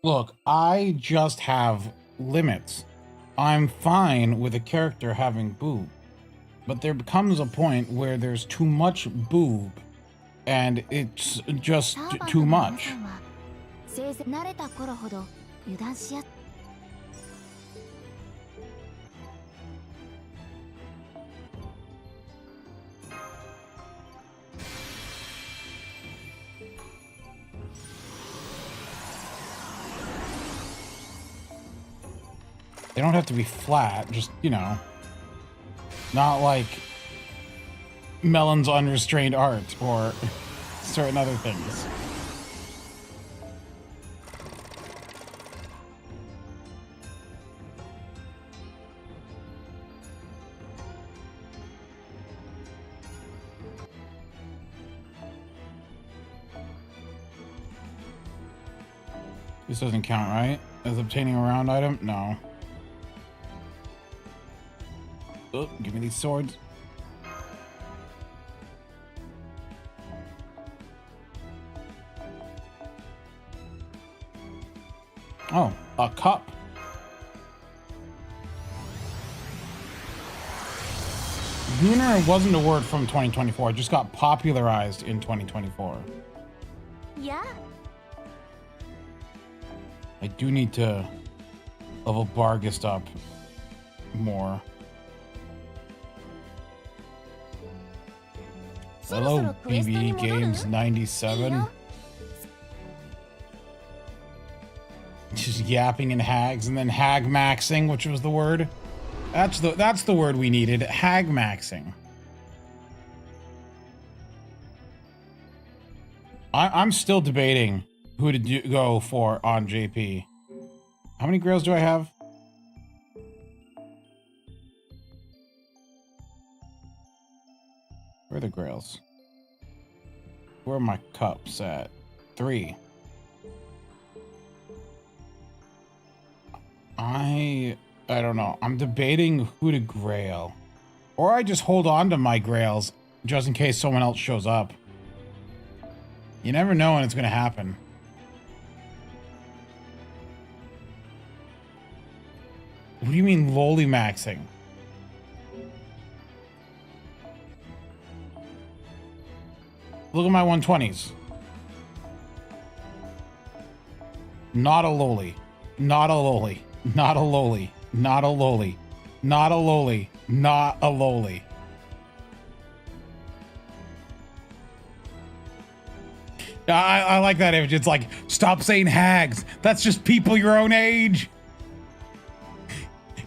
Look, I just have limits. I'm fine with a character having boob, but there becomes a point where there's too much boob, and it's just too much. They don't have to be flat, just, you know, not like Melon's unrestrained art or certain other things. This doesn't count, right? As obtaining a round item? No. Oh, give me these swords. Oh, a cup. Gooner wasn't a word from 2024. It just got popularized in 2024. Yeah. I do need to level Bargist up more. Hello, BB Games 97. Just yapping in hags, and then hag-maxing, which was the word. That's the word we needed. Hag-maxing. I'm still debating who to go for on JP. How many grails do I have? Where are the grails? Where are my cups at? 3. I don't know. I'm debating who to grail. Or I just hold on to my grails just in case someone else shows up. You never know when it's going to happen. What do you mean lowly maxing? Look at my 120s. Not a loli. Not a loli. Not a loli. Not a loli. Not a loli. Not a loli. I like that image. It's like, stop saying hags. That's just people your own age.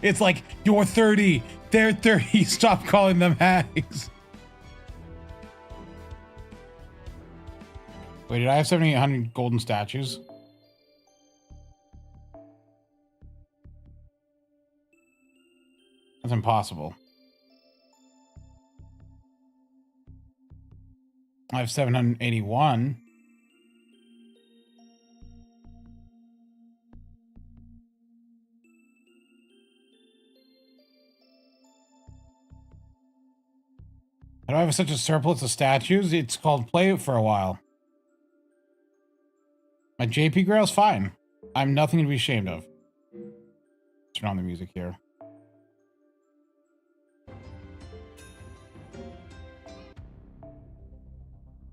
It's like, you're 30. They're 30. Stop calling them hags. Wait, did I have 7,800 golden statues? That's impossible. I have 781. How do I have such a surplus of statues? It's called play it for a while. My JP Grail's fine. I'm nothing to be ashamed of. Turn on the music here.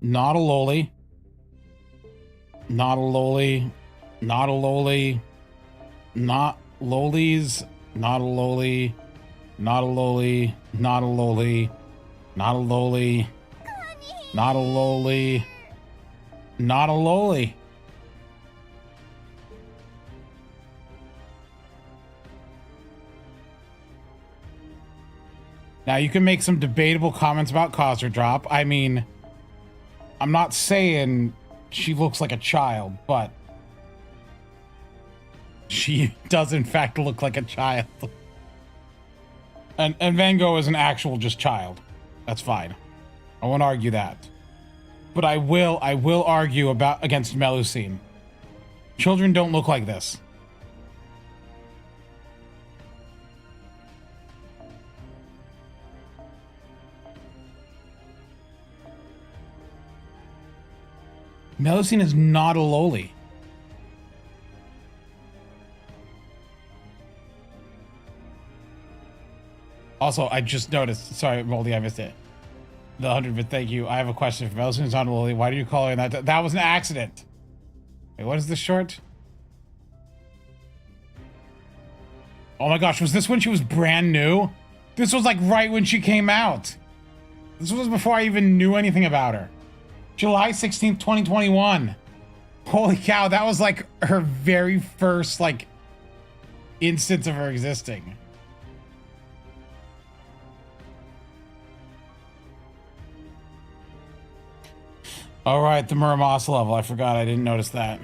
Not a loli. Not a loli. Not a loli. Not lolies. Not a loli. Not a loli. Not a loli. Not a loli. Not a loli. Not a loli. Now you can make some debatable comments about Causer Drop. I mean, I'm not saying she looks like a child, but she does in fact look like a child. And Van Gogh is an actual just child. That's fine. I won't argue that. But I will argue against Melusine. Children don't look like this. Melusine is not a loli. Also, I just noticed. Sorry, Moldy, I missed it. The 100, but thank you. I have a question. If Melusine is not a loli, why do you call her that? That was an accident. Wait, what is this short? Oh my gosh, was this when she was brand new? This was like right when she came out. This was before I even knew anything about her. July 16th, 2021. Holy cow, that was like her very first like instance of her existing. All right, the Muramasa level. I forgot. I didn't notice that.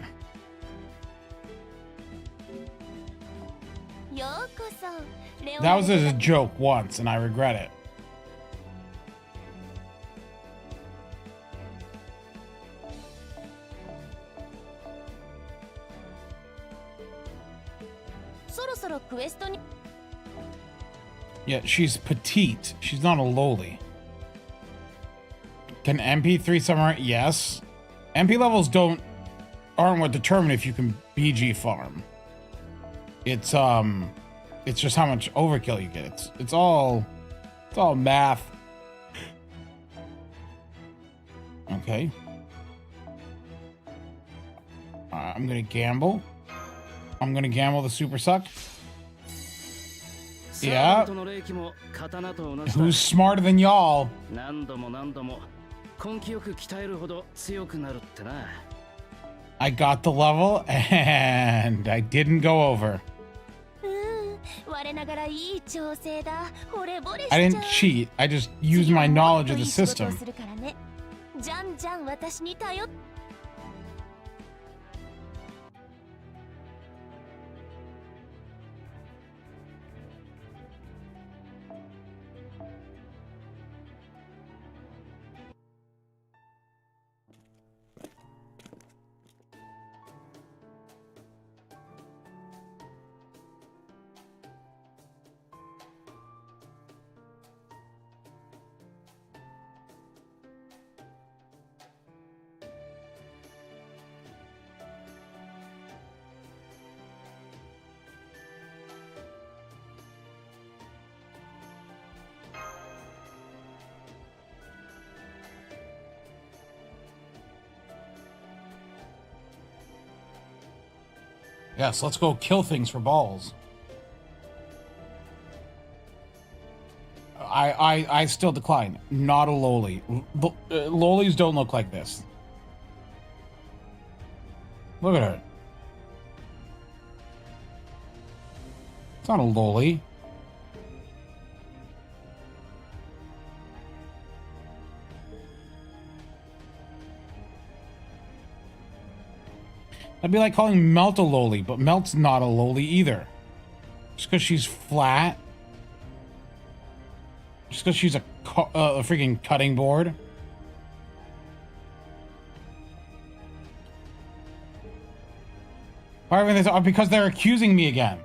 That was as a joke once, and I regret it. Yeah, she's petite. She's not a loli. Can MP3 summarize? Yes. MP levels aren't what determine if you can BG farm. It's just how much overkill you get. It's all math. Okay. I'm gonna gamble. I'm gonna gamble the super suck. Yeah. Who's smarter than y'all? I got the level and I didn't go over. I didn't cheat. I just used my knowledge of the system. Yes, let's go kill things for balls. I still decline. Not a loli. Lolis don't look like this. Look at her. It's not a loli. That'd be like calling Melt a loli, but Melt's not a loli either. Just because she's flat. Just because she's a freaking cutting board. Because they're accusing me again.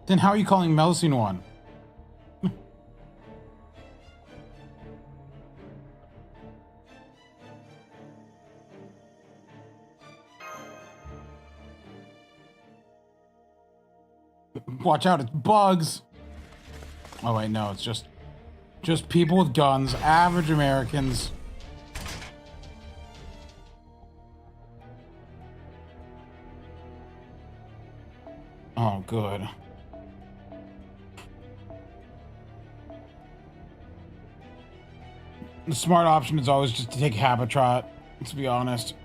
Then how are you calling Melusine one? Watch out, it's bugs. Oh wait, no, it's just people with guns, average Americans. Oh, good. The smart option is always just to take Habitat, let's be honest.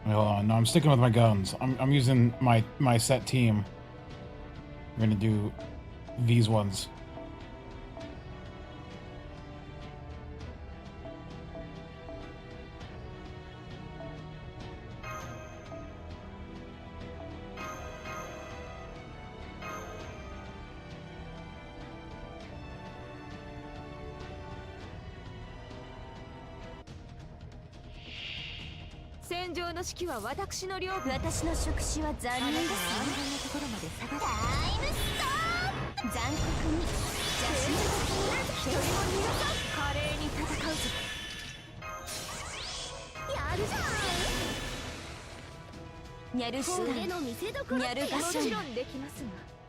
Wait, hold on. No, I'm sticking with my guns. I'm using my set team. We're gonna do these ones.私の触手は残念です。ところまで下がる。タイムストップ。残酷に邪神的に一人も逃がさず華麗に戦うぞ。やるじゃん。やるし俺の見せ所やる場所もちろんできます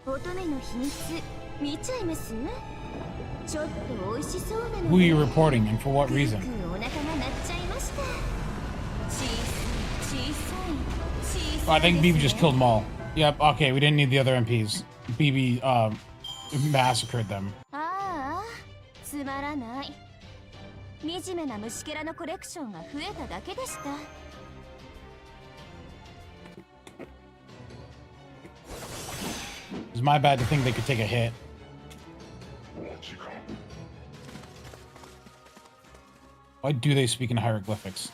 が。乙女の秘密見ちゃいます？ちょっと美味しそうなの。Who are you reporting and for what reason? お腹が鳴っちゃいました。I think BB just killed them all. Yep, okay, we didn't need the other MPs. BB, massacred them. ああ、つまらない。惨めな虫けらのコレクションが増えただけでした。It's my bad to think they could take a hit. Why do they speak in hieroglyphics?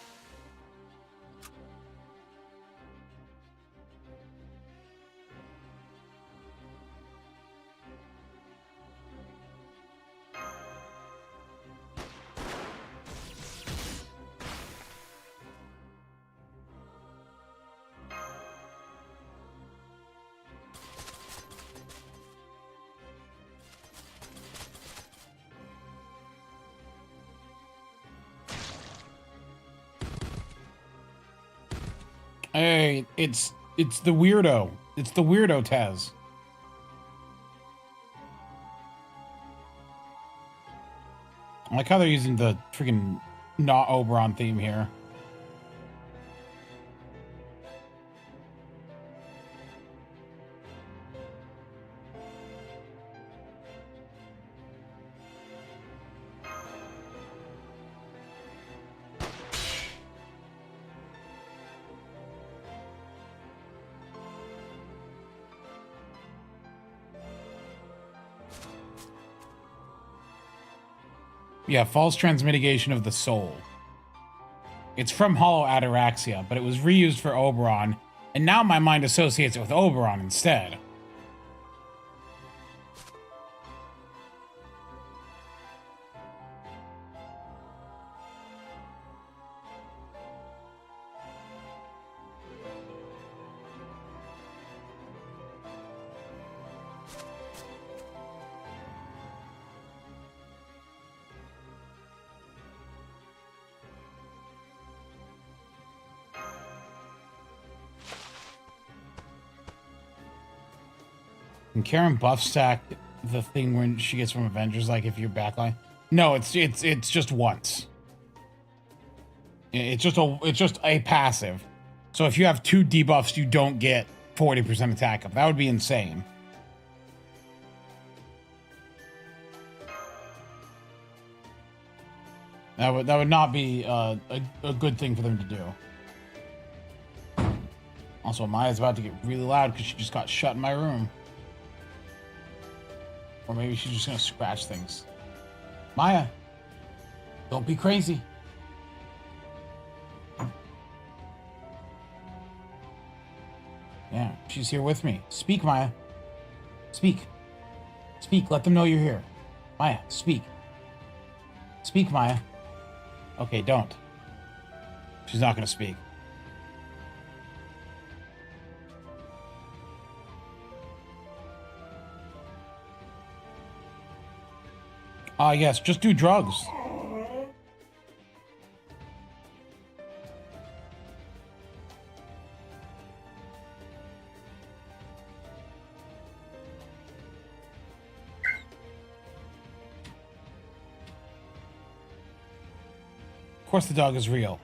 Hey, it's the weirdo. It's the weirdo Tez. I like how they're using the freaking not Oberon theme here. Yeah, false transmitigation of the soul. It's from Hollow Ataraxia, but it was reused for Oberon, and now my mind associates it with Oberon instead. Can Karen buff stack the thing when she gets from Avengers, like if you're backline? No, it's just once. It's just a passive. So if you have 2 debuffs, you don't get 40% attack up. That would be insane. That would not be a good thing for them to do. Also, Maya's about to get really loud because she just got shut in my room. Or maybe she's just gonna scratch things. Maya, don't be crazy. Yeah, she's here with me. Speak, Maya. Speak. Speak, let them know you're here. Maya, speak. Speak, Maya. Okay, don't. She's not gonna speak. Yes, just do drugs. Of course the dog is real.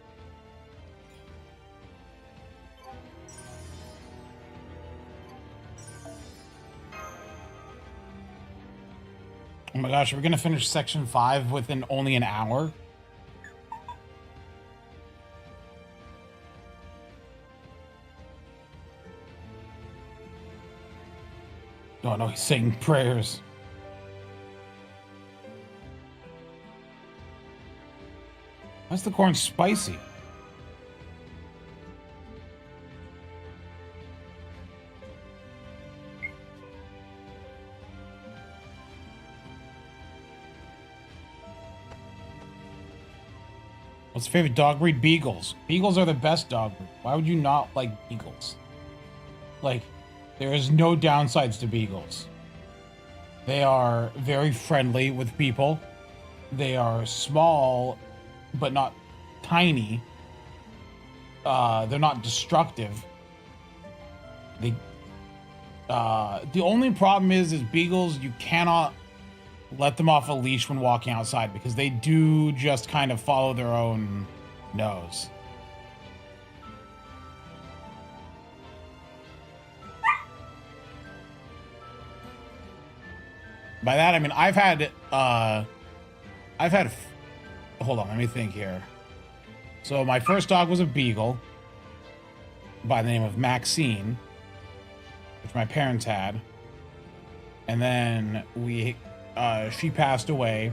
Oh my gosh, are we gonna finish section 5 within only an hour? Oh no, he's saying prayers. Why's the corn spicy? What's your favorite dog breed? Beagles. Beagles are the best dog breed. Why would you not like beagles? Like, there is no downsides to beagles. They are very friendly with people. They are small, but not tiny. They're not destructive. The only problem is beagles, you cannot let them off a leash when walking outside because they do just kind of follow their own nose. By that I mean I've had hold on, let me think here. So my first dog was a beagle by the name of Maxine, which my parents had, and then she passed away.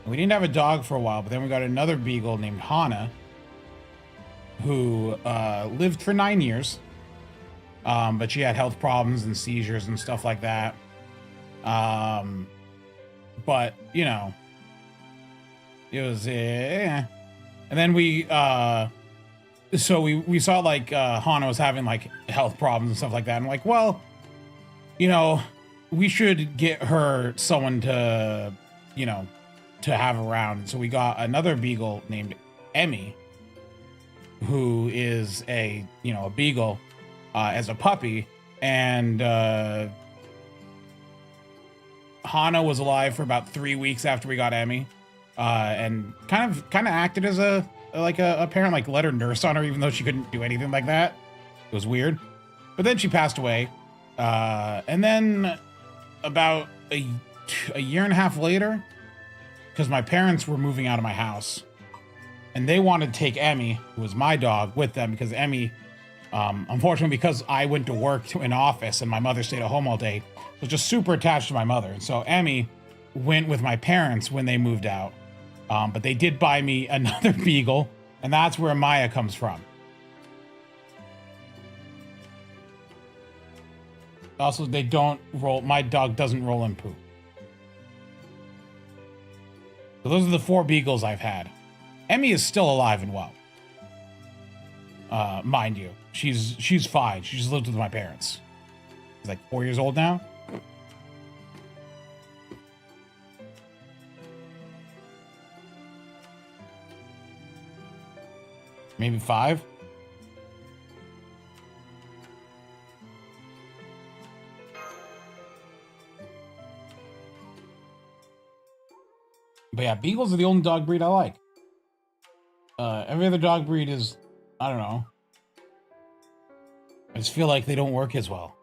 We didn't have a dog for a while, but then we got another beagle named Hana, who lived for 9 years, but she had health problems and seizures and stuff like that. But you know, it was and then we saw like Hana was having like health problems and stuff like that. I'm like, well, you know, we should get her someone to, you know, to have around. And so we got another beagle named Emmy, who is a beagle as a puppy. And Hana was alive for about 3 weeks after we got Emmy, and kind of acted as a parent, like let her nurse on her, even though she couldn't do anything like that. It was weird. But then she passed away. And then about a year and a half later, because my parents were moving out of my house, and they wanted to take Emmy, who was my dog, with them because Emmy, unfortunately, because I went to work to an office and my mother stayed at home all day, was just super attached to my mother. And so Emmy went with my parents when they moved out. But they did buy me another beagle, and that's where Maya comes from. Also, they don't roll. My dog doesn't roll in poop. So those are the 4 beagles I've had. Emmy is still alive and well. Mind you, she's fine. She just lived with my parents. She's like 4 years old now. Maybe 5. But yeah, beagles are the only dog breed I like. Every other dog breed is, I don't know. I just feel like they don't work as well.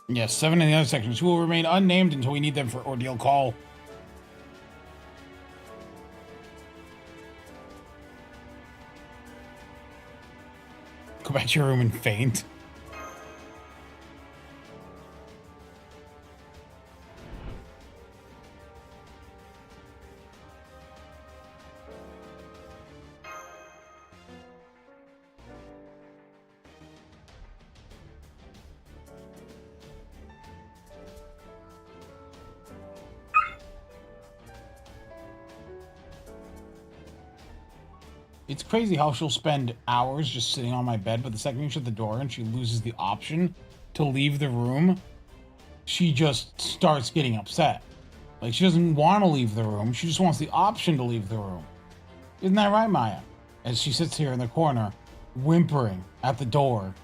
Yes, 7 in the other sections who will remain unnamed until we need them for ordeal call. Go back to your room and faint. It's crazy how she'll spend hours just sitting on my bed, but the second you shut the door and she loses the option to leave the room, she just starts getting upset. Like, she doesn't want to leave the room. She just wants the option to leave the room. Isn't that right, Maya? As she sits here in the corner, whimpering at the door.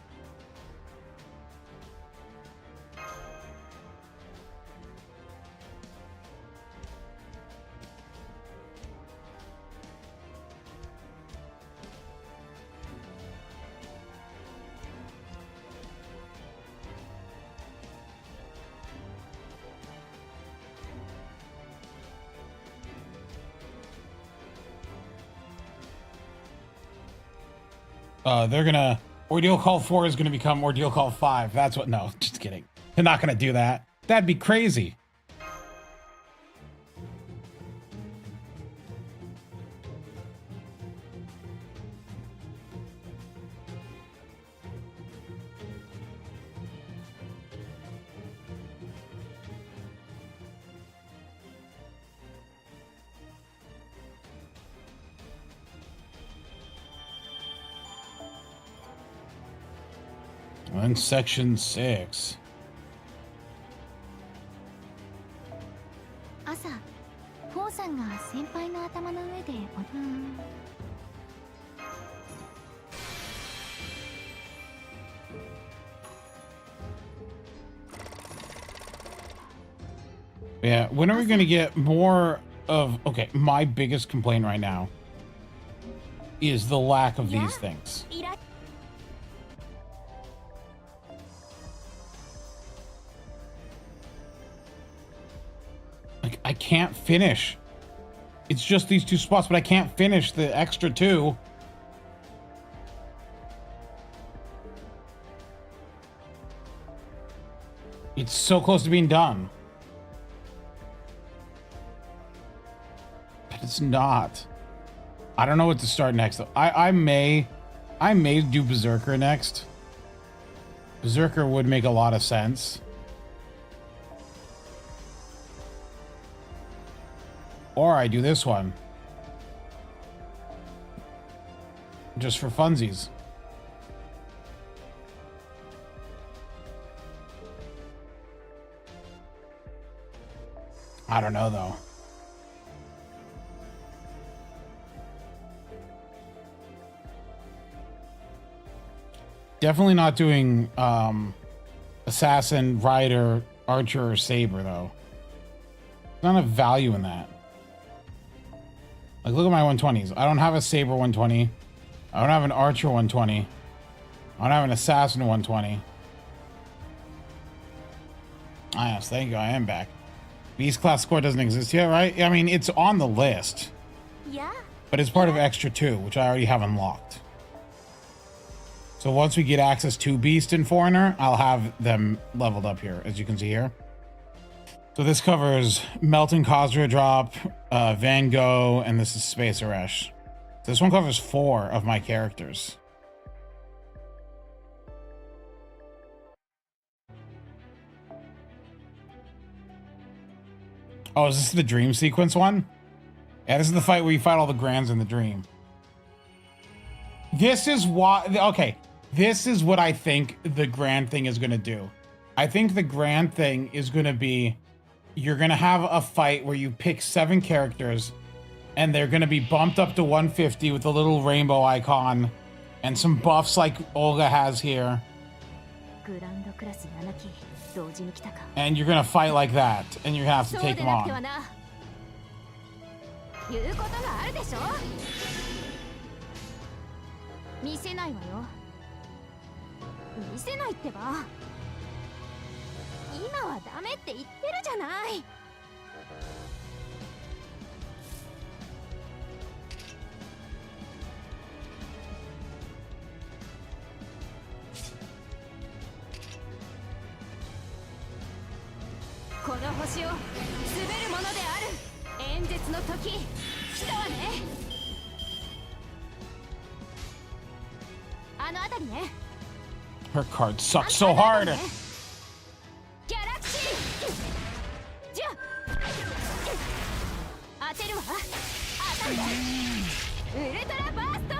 They're gonna... Ordeal Call 4 is gonna become Ordeal Call 5. That's what... No, just kidding. They're not gonna do that. That'd be crazy. In section 6. 朝、フォーさんが先輩の頭の上でYeah, when are we gonna get more of... Okay, my biggest complaint right now is the lack of these things. I can't finish. It's just these 2 spots, but I can't finish the extra 2. It's so close to being done. But it's not. I don't know what to start next, though. I may do Berserker next. Berserker would make a lot of sense. Or I do this one. Just for funsies. I don't know, though. Definitely not doing Assassin, Rider, Archer, or Saber, though. There's not enough value in that. Like, look at my 120s. I don't have a Saber 120. I don't have an Archer 120. I don't have an Assassin 120. Ah, yes, thank you. I am back. Beast class score doesn't exist yet, right? I mean, it's on the list. Yeah. But it's part of Extra 2, which I already have unlocked. So once we get access to Beast and Foreigner, I'll have them leveled up here, as you can see here. So this covers Melton Khosra Drop, Van Gogh, and this is Space Aresh. So this one covers 4 of my characters. Oh, is this the dream sequence one? Yeah, this is the fight where you fight all the Grands in the dream. This is why... Okay, this is what I think the Grand thing is going to do. I think the Grand thing is going to be... You're going to have a fight where you pick 7 characters, and they're going to be bumped up to 150 with a little rainbow icon, and some buffs like Olga has here. And you're going to fight like that, and you're going to have to take them on. 言うことがあるでしょ。見せないわよ。見せないってば。今はダメって言ってるじゃない。この星を滑るものである。演説の時来たわね。あの辺りね。Her card sucks so hard. ギャラクシー。じゃあ当てるわ。当たるで。ウルトラバースト。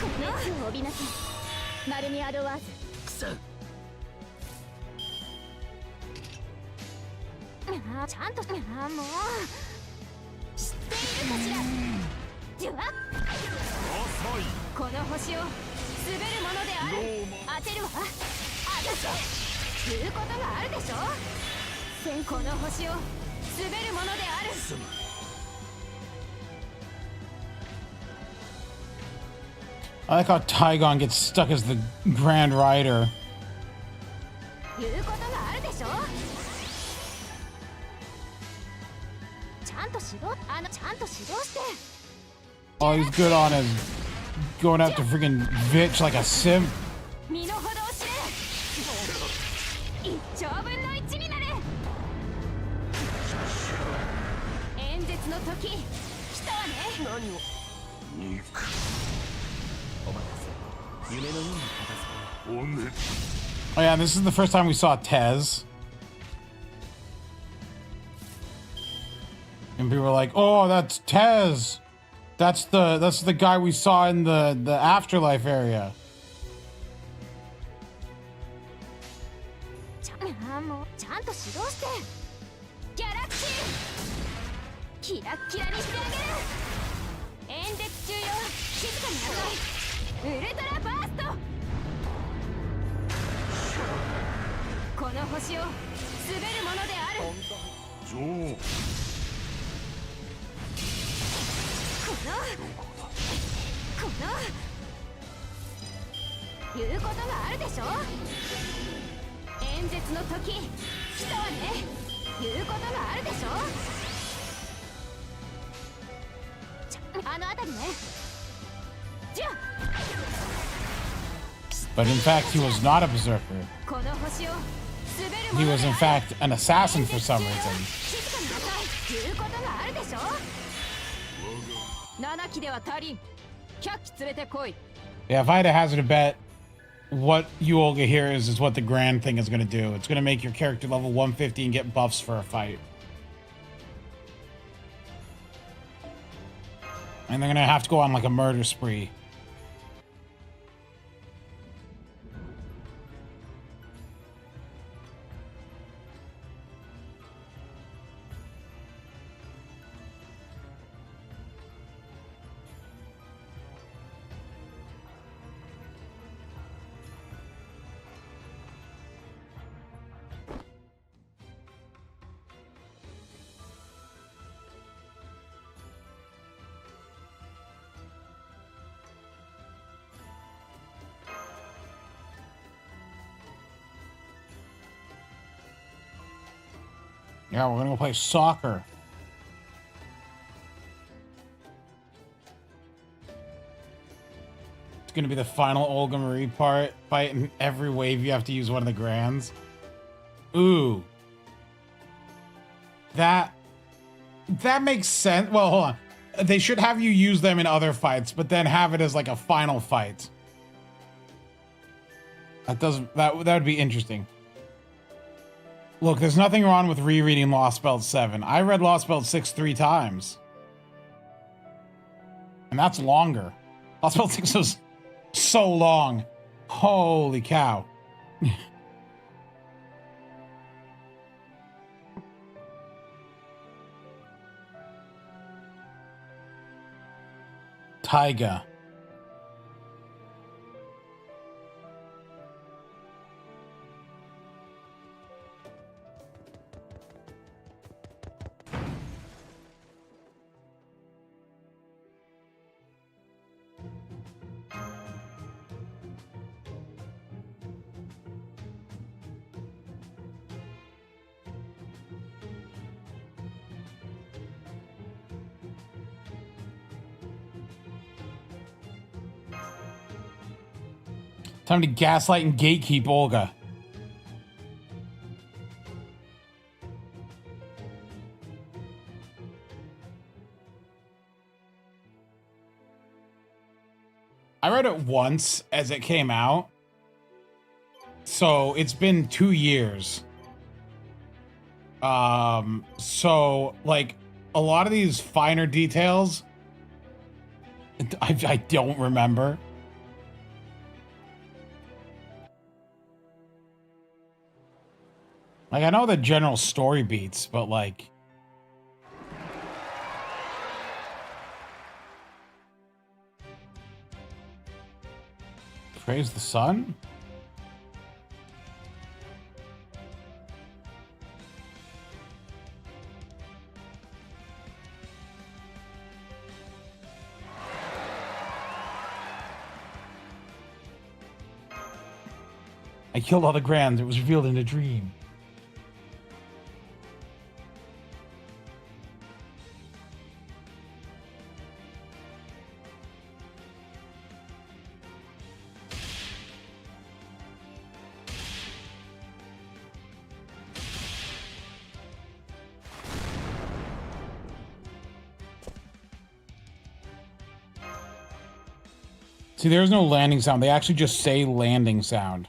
この帯なきマルミアドワーズ。ちゃんともう知っているかしら。ではこの星を滑るものである。当てるわ。言うことがあるでしょ。この星を滑るものである。I like how Tygon gets stuck as the Grand Rider. 言うことがあるでしょ。ちゃんと指導して。 Oh, he's good on his going after freaking Vitch like a simp. 身の程を知れ。1兆分の1になれ。演説の時来たわね。何を肉。お待たせ。夢のように片付け。 Oh yeah, this is the first time we saw Tez. And people were like, "Oh, that's Tez. That's the guy we saw in the afterlife area." ちゃんと指導して。ギャラクシー。キラッキラにしてあげる。演説中よ。静かになさい。ウルトラバースト。この星を滑るものである。女王。 この言うことがあるでしょ。演説の時来たわね。言うことがあるでしょ。あの辺りね。じゃあ But in fact, he was not a berserker. この星を滑るも He の was で in ある。 fact an assassin for some reason. 静かになさい。言うことがあるでしょ。7機では足りん。100機連れてこい。 Yeah, if I had to hazard a bet, what you Olga here is what the Grand thing is going to do. It's going to make your character level 150 and get buffs for a fight. And they're going to have to go on like a murder spree. Yeah, we're gonna go play soccer. It's gonna be the final Olga Marie fight. In every wave, you have to use one of the Grands. Ooh. That makes sense. Well, hold on. They should have you use them in other fights, but then have it as like a final fight. That would be interesting. Look, there's nothing wrong with rereading Lostbelt 7. I read Lostbelt 6 3 times. And that's longer. Lostbelt 6 was so long. Holy cow. Taiga. Time to gaslight and gatekeep Olga. I read it once as it came out. So it's been 2 years. So like a lot of these finer details, I don't remember. Like, I know the general story beats, but, like... Praise the sun? I killed all the Grands. It was revealed in a dream. See, there's no landing sound. They actually just say landing sound.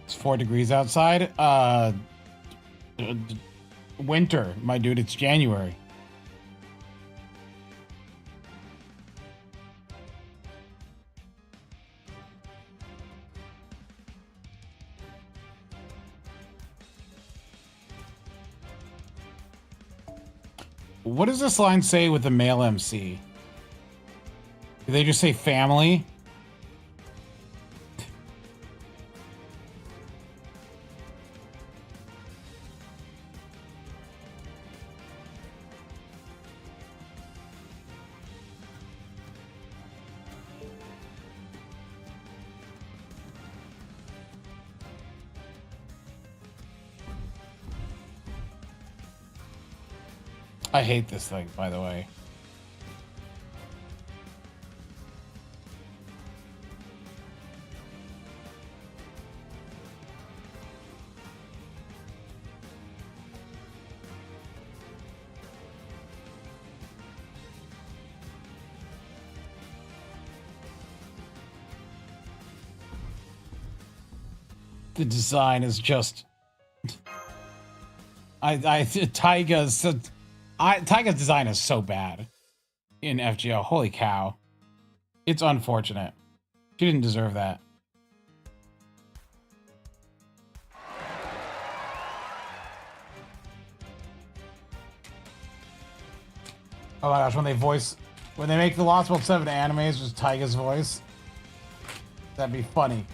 It's 4 degrees outside. Winter, my dude. It's January. What does this line say with the male MC? Do they just say family? I hate this thing, by the way. The design is just... Taiga's design is so bad in FGO. Holy cow. It's unfortunate. She didn't deserve that. Oh my gosh, when they make the Lostbelt 7 animes with Taiga's voice, that'd be funny.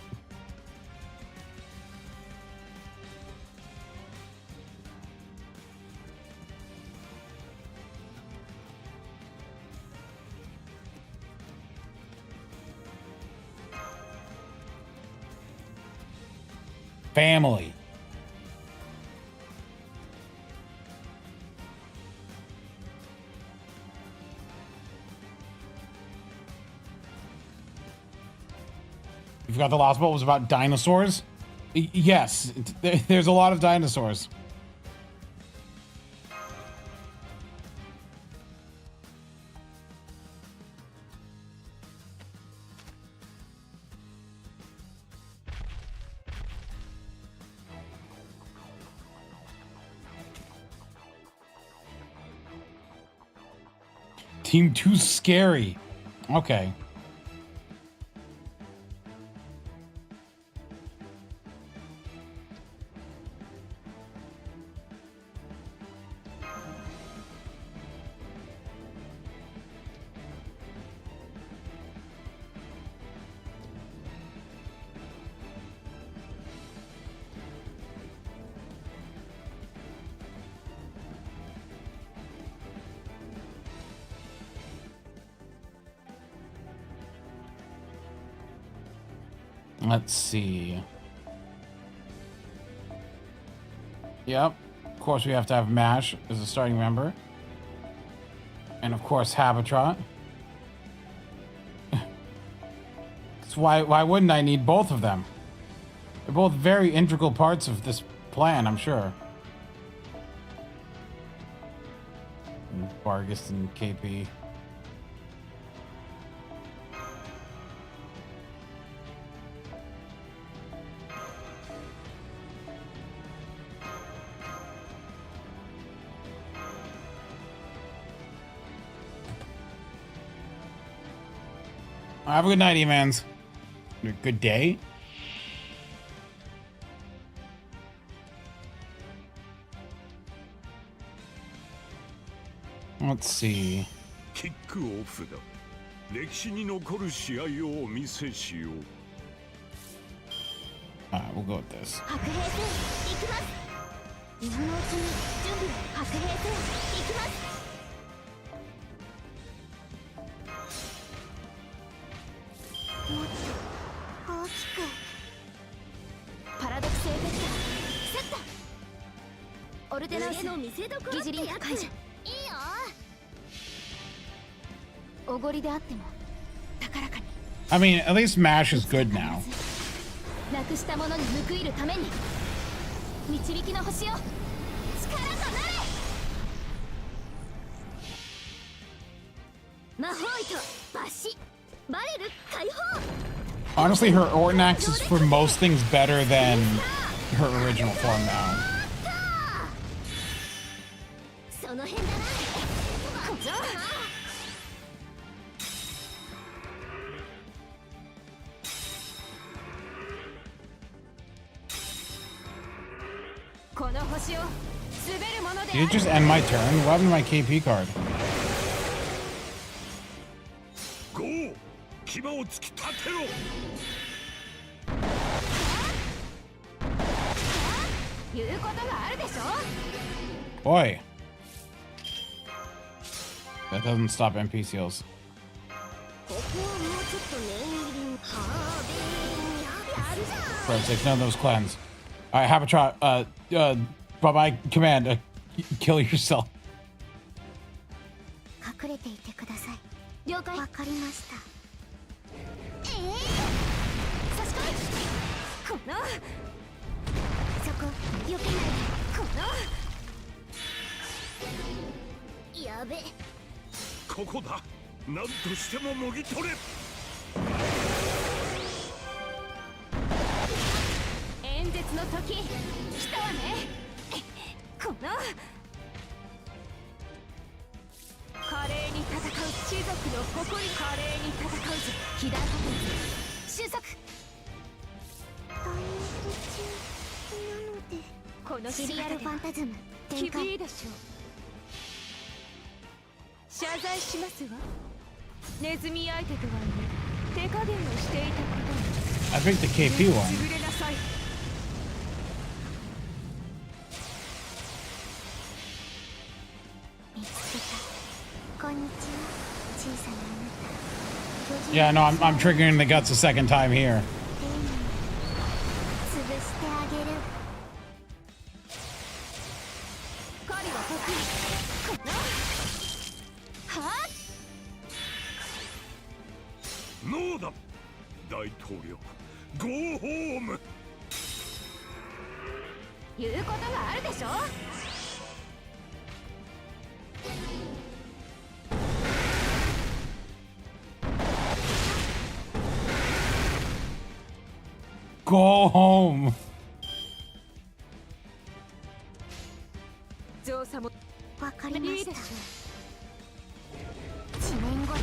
Family. You forgot the Lostbelt was about dinosaurs? Yes, there's a lot of dinosaurs. Team too scary. Okay. Let's see. Yep. Of course, we have to have MASH as a starting member. And of course, Habitat. So why wouldn't I need both of them? They're both very integral parts of this plan, I'm sure. And Vargas and KP. Have a good night, E-Mans. Good day. Let's see. Kick off だ。歴史に残る試合をお見せしよう。We'll go with this. 白兵戦行きます。今のうちに準備。白兵戦行きます。もっと大きく。パラドクセーベクターセット。オルテナンスの見せ所ギジリンク解除。いいよ。おごりであっても高らかに。I mean, at least MASH is good now. なくしたものに報いるために導きの星よ、力となれ。魔法糸バシバレル解放。 Honestly, her Ornax is for most things better than her original form now. その辺だな。じゃあこの星を滑るもので。 Did you just end my turn? What happened to my KP card? ゴー、牙を突き立てろ。言うことがあるでしょ。 Boy. That doesn't stop MP seals. ここはもうちょっと念入りに。ハーベンやるじゃん。 For God's sake, none of those clans. Alright, Habitat, bye-bye command, kill yourself. 隠れていてください。了解。わかりました。差し込め。このそこ避けないで。このやべ。ここだ。何としてももぎ取れ。演説の時来たわね。この華麗に戦う士族の誇り。華麗に戦うぞ。被弾破天収束。ダイエット中なのでこのシリアルファンタズム厳しいでしょう。謝罪しますわ。ネズミ相手とはいえ手加減をしていたことに。 I picked the KP one. 潰れなさい。見つけた。こんにちは、小さなあなた。 Yeah, no, I'm triggering the guts a second time here. 潰してあげる。狩りは得意。このはあ。ノーだ。大統領、ゴーホーム。言うことがあるでしょ。Go home. 上様わかりました。いいでしょ地面ごと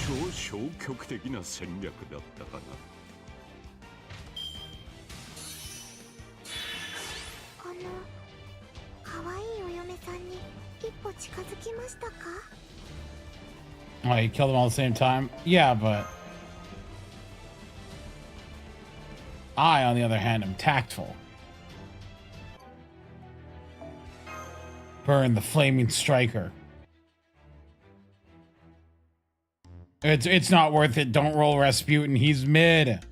少々消極的な戦略だったかな。この可愛いお嫁さんに一歩近づきましたか？ Oh, you killed them all at the same time? Yeah, but I, on the other hand, am tactful. Burn the flaming striker. It's not worth it. Don't roll Rasputin. He's mid.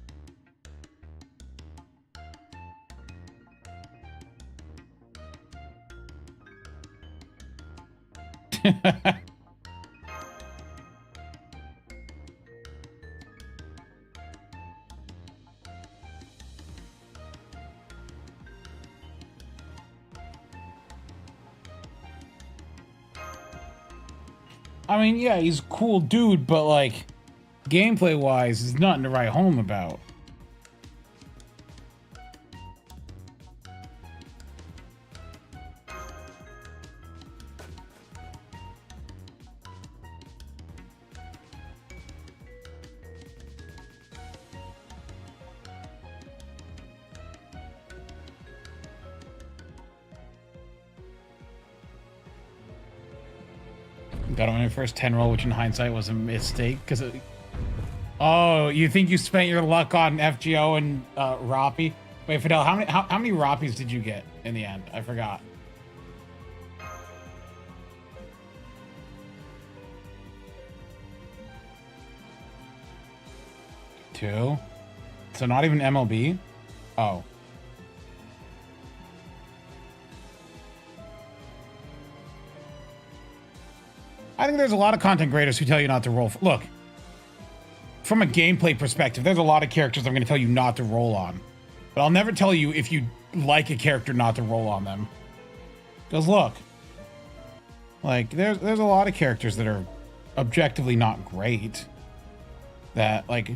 I mean, yeah, he's a cool dude, but like, gameplay-wise, there's nothing to write home about. Got on my first 10 roll, which in hindsight was a mistake because oh, you think you spent your luck on FGO and Roppy? Wait, Fidel, how many Roppies did you get in the end? I forgot. Two? So not even MLB? Oh. I think there's a lot of content creators who tell you not to roll. Look, from a gameplay perspective, there's a lot of characters I'm going to tell you not to roll on. But I'll never tell you if you like a character not to roll on them. Because look, like there's a lot of characters that are objectively not great. That like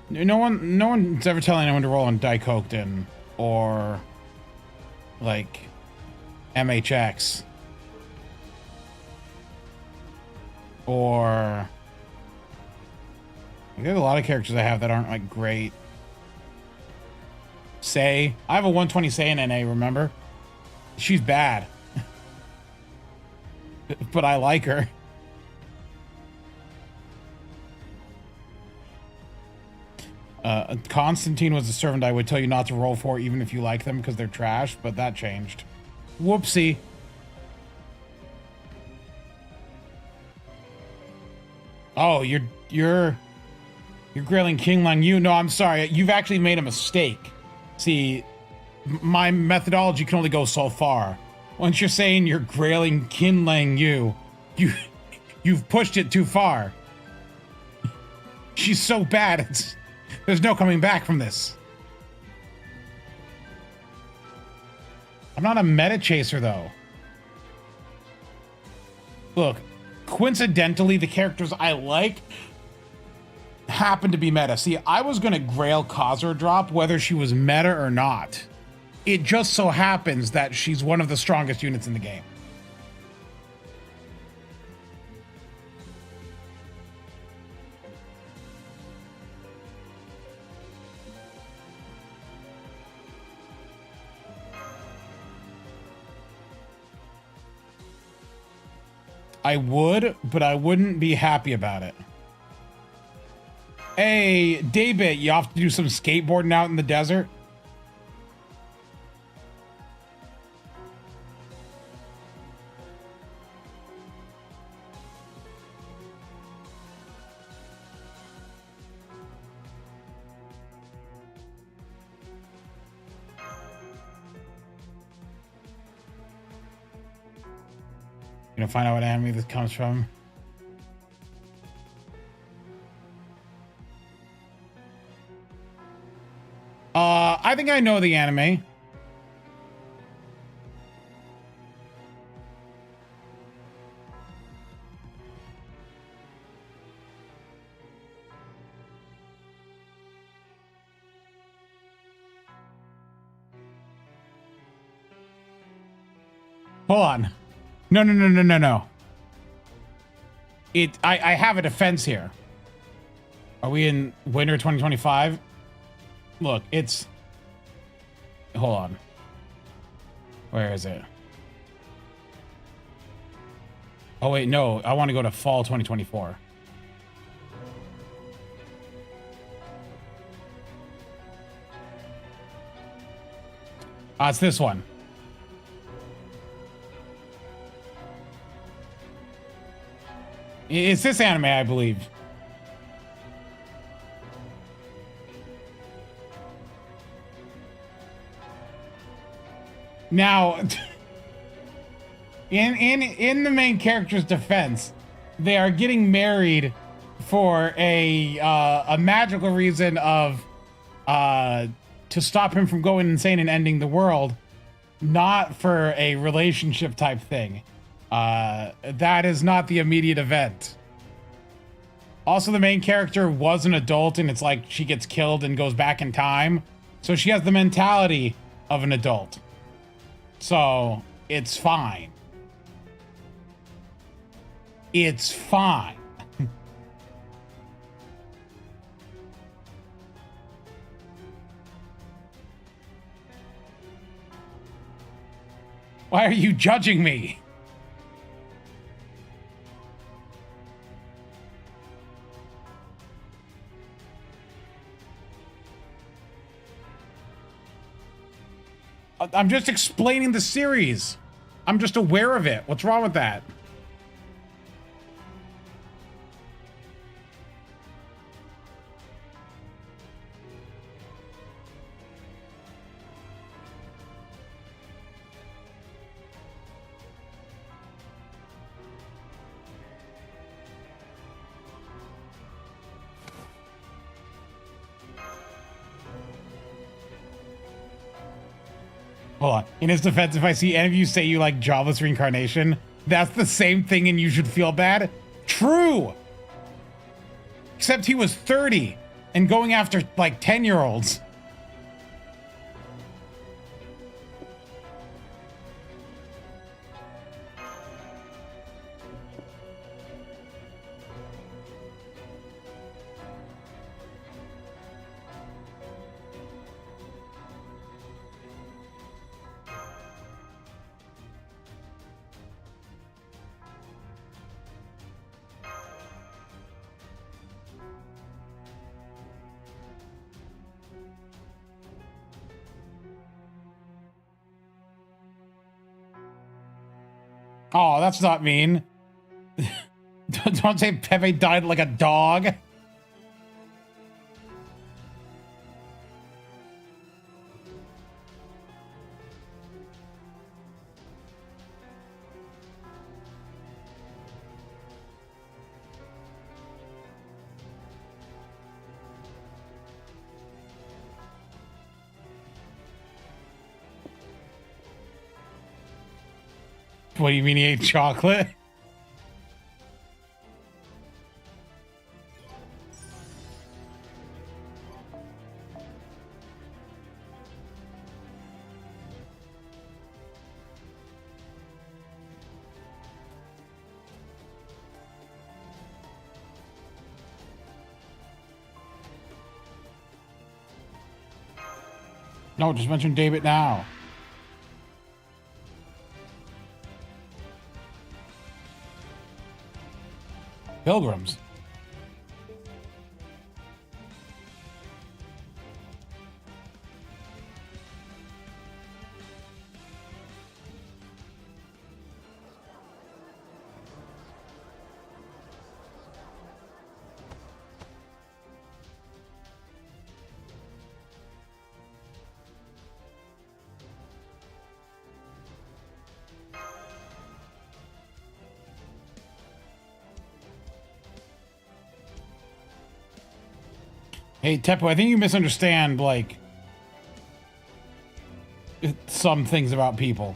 no one's ever telling anyone to roll on Daikokden or like MHX. Or there's a lot of characters I have that aren't like great. Say, I have a 120 Say in NA, remember? She's bad. But I like her. Constantine was a servant I would tell you not to roll for even if you like them because they're trash, but that changed. Whoopsie. Oh, you're Grailing King Lang Yu. No, I'm sorry. You've actually made a mistake. See, my methodology can only go so far. Once you're saying you're Grailing King Lang Yu, you've pushed it too far. She's so bad. There's no coming back from this. I'm not a meta chaser though. Look, coincidentally, the characters I like happen to be meta. See, I was going to Grail Khazur drop whether she was meta or not. It just so happens that she's one of the strongest units in the game. I would, but I wouldn't be happy about it. Hey, Daybit, you have to do some skateboarding out in the desert? You know, find out what enemy this comes from. I think I know the anime. Hold on. No. I have a defense here. Are we in winter 2025? Look, it's... Hold on. Where is it? Oh, wait, no. I want to go to fall 2024. It's this one. It's this anime, I believe. Now, in the main character's defense, they are getting married for a magical reason of to stop him from going insane and ending the world, not for a relationship type thing. That is not the immediate event. Also, the main character was an adult, and it's like she gets killed and goes back in time. So she has the mentality of an adult. So it's fine. It's fine. Why are you judging me? I'm just explaining the series. I'm just aware of it. What's wrong with that? Hold on. In his defense, if I see any of you say you like jobless reincarnation, that's the same thing and you should feel bad? True! Except he was 30 and going after like 10-year-olds. Oh, that's not mean. Don't say Pepe died like a dog. What do you mean he ate chocolate? No, just mention David now. Pilgrims. Hey, Teppo, I think you misunderstand, like, some things about people.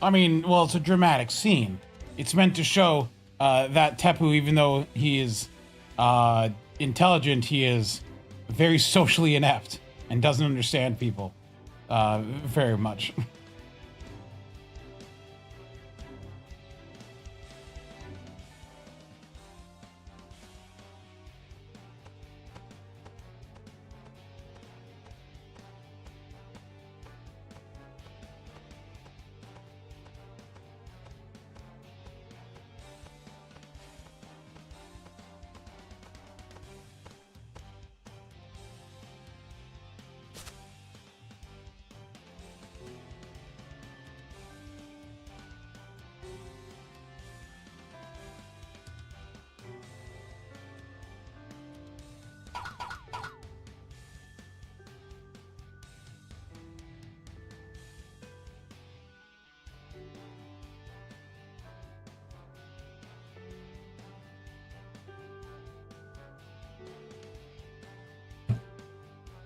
I mean, well, it's a dramatic scene. It's meant to show that Tepu, even though he is intelligent, he is very socially inept and doesn't understand people very much.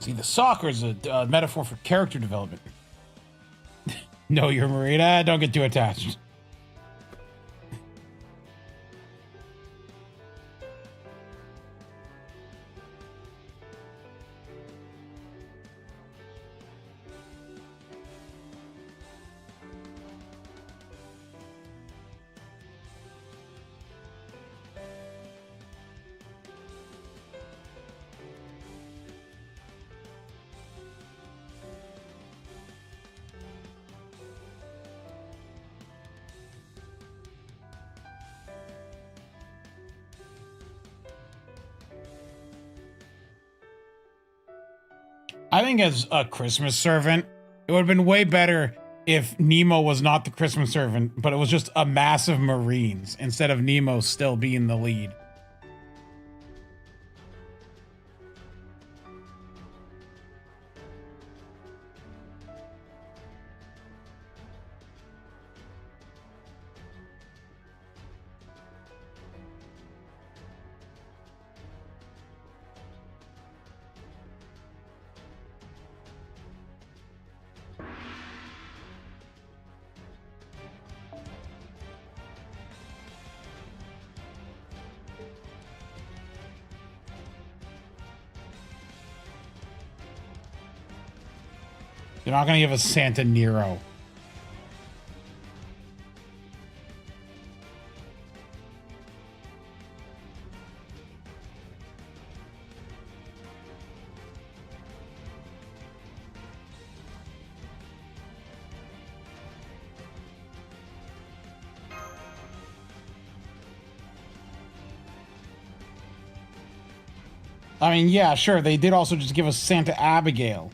See, the soccer is a metaphor for character development. No, you're Marina. Don't get too attached. I think as a Christmas servant, it would have been way better if Nemo was not the Christmas servant, but it was just a mass of Marines instead of Nemo still being the lead. They're not going to give us Santa Nero. I mean, yeah, sure. They did also just give us Santa Abigail.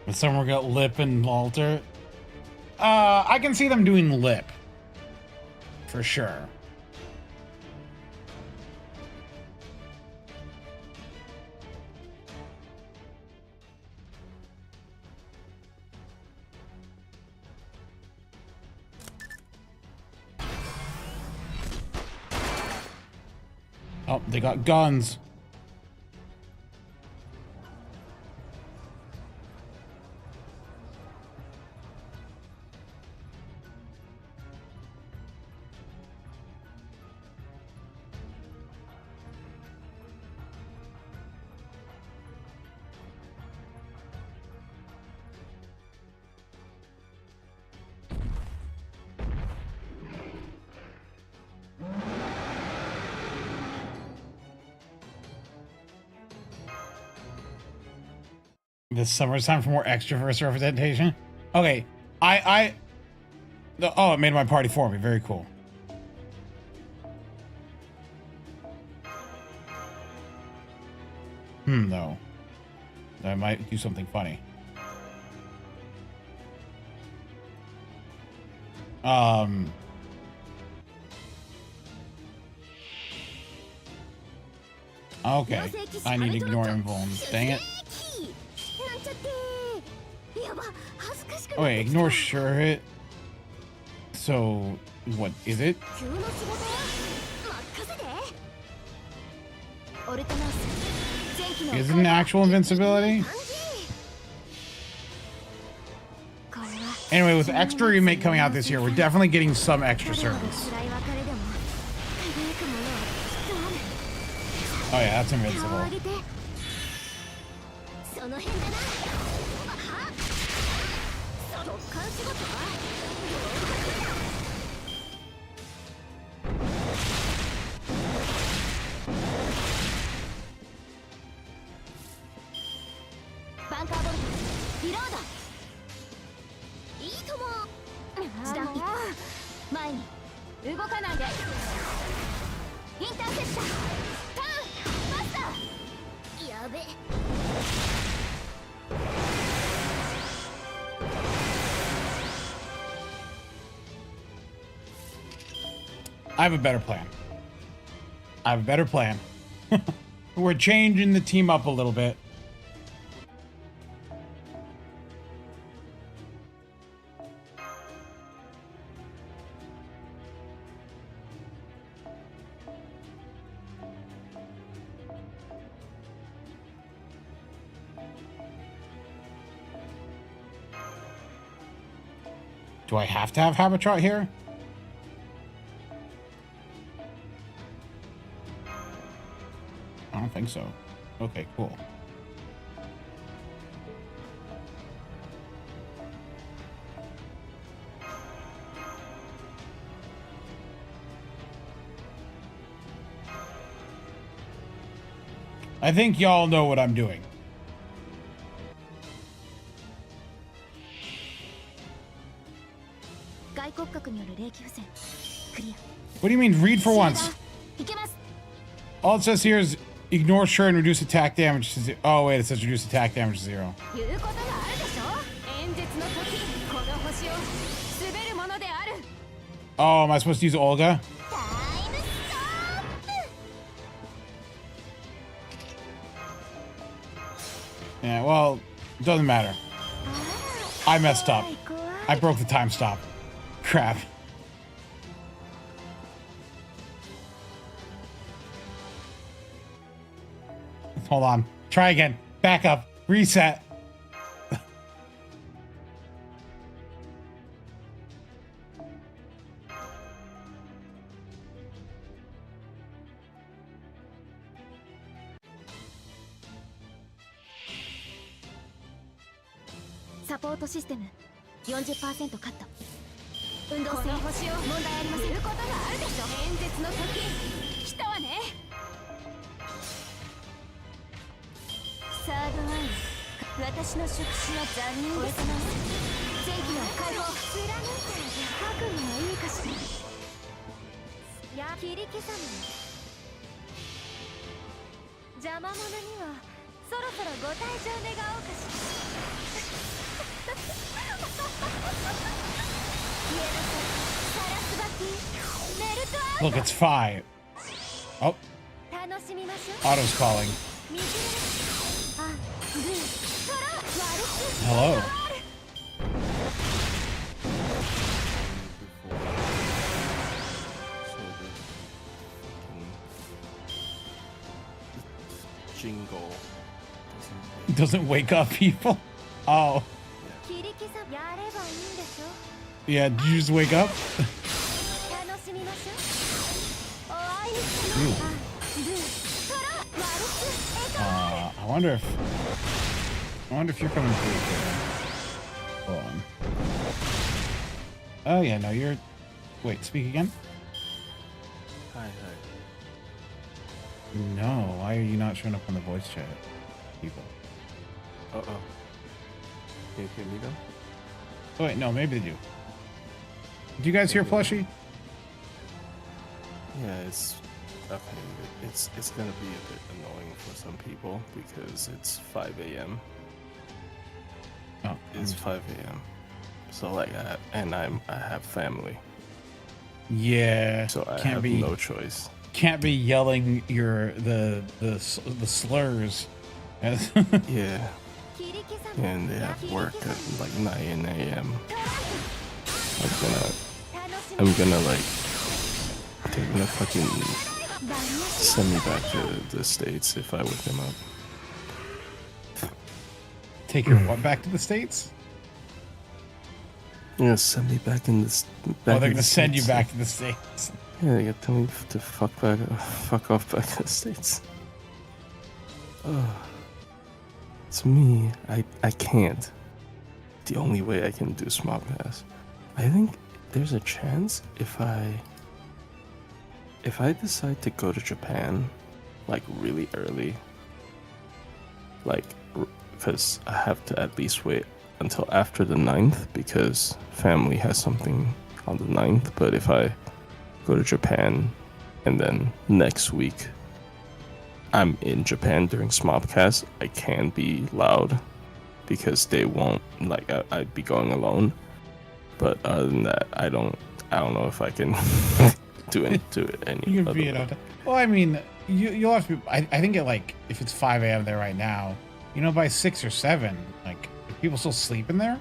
But somewhere got Lip and Walter. I can see them doing Lip. For sure. Oh, they got guns. This summer's time for more extroverse representation. Okay, oh, it made my party for me. Very cool. No. I might do something funny. Okay. I need to ignore invulns. Dang it. Oh, wait, ignore sure hit. So, what is it? Is it an actual invincibility? Anyway, with extra remake coming out this year, we're definitely getting some extra servants. Oh yeah, that's invincible. I have a better plan. We're changing the team up a little bit. Do I have to have Habitat here? I don't think so. Okay, cool. I think y'all know what I'm doing. What do you mean read for once? All it says here is ignore sure and reduce attack damage to 0. Oh wait, it says reduce attack damage to 0. Oh, am I supposed to use Olga? Yeah, well, it doesn't matter. I messed up. I broke the time stop. Crap. Hold on. Try again. Back up. Reset. Support system 40% カット。運動性問題ありません。言うことがあるでしょ。演説の時来たわね。サードワン、私の触手は残忍です。前期の解放。貫いた覚悟はいいかしら。や切り刻む。邪魔者にはそろそろご退場願おうかしら。Look, it's 5. Oh. Otto's calling. Hello. doesn't wake up people. Oh. 切り刻みやればいいんでしょ Yeah, did you just wake up? 楽しみましょうお会いしましょうルートラワルツ I wonder if you're coming through. Hold on. Oh yeah, no, you're. Wait, speak again. Hi. No, why are you not showing up on the voice chat, people? Uh-oh. Can you hear me though? Oh wait, no, maybe they do. Do you guys hear Plushie? Yeah, it's okay. It's gonna be a bit annoying for some people because it's 5 a.m. Oh, It's 5 a.m. So like, I have family, yeah. so I can't have be no choice. can't be yelling the slurs. Yeah, 切り刻み and they have work at like 9 a.m. I'm gonna like, they're gonna fucking send me back to the States if I wake them up. Take your what back to the States? They're gonna send me back in this. Oh, they're gonna send you back to the States. Yeah, they gotta tell me to fuck off back to the States. Oh, it's me. I can't. The only way I can do Smogcast. I think there's a chance if I decide to go to Japan, like really early, like, because I have to at least wait until after the 9th because family has something on the 9th. But if I go to Japan and then next week I'm in Japan during Smobcast, I can be loud because they won't, like, I'd be going alone. But other than that, I don't know if I can do it any You can other be way. it. Well, I mean, you'll have to be. I think at like if it's 5 a.m. there right now, you know, by 6 or 7, like, are people still sleeping there?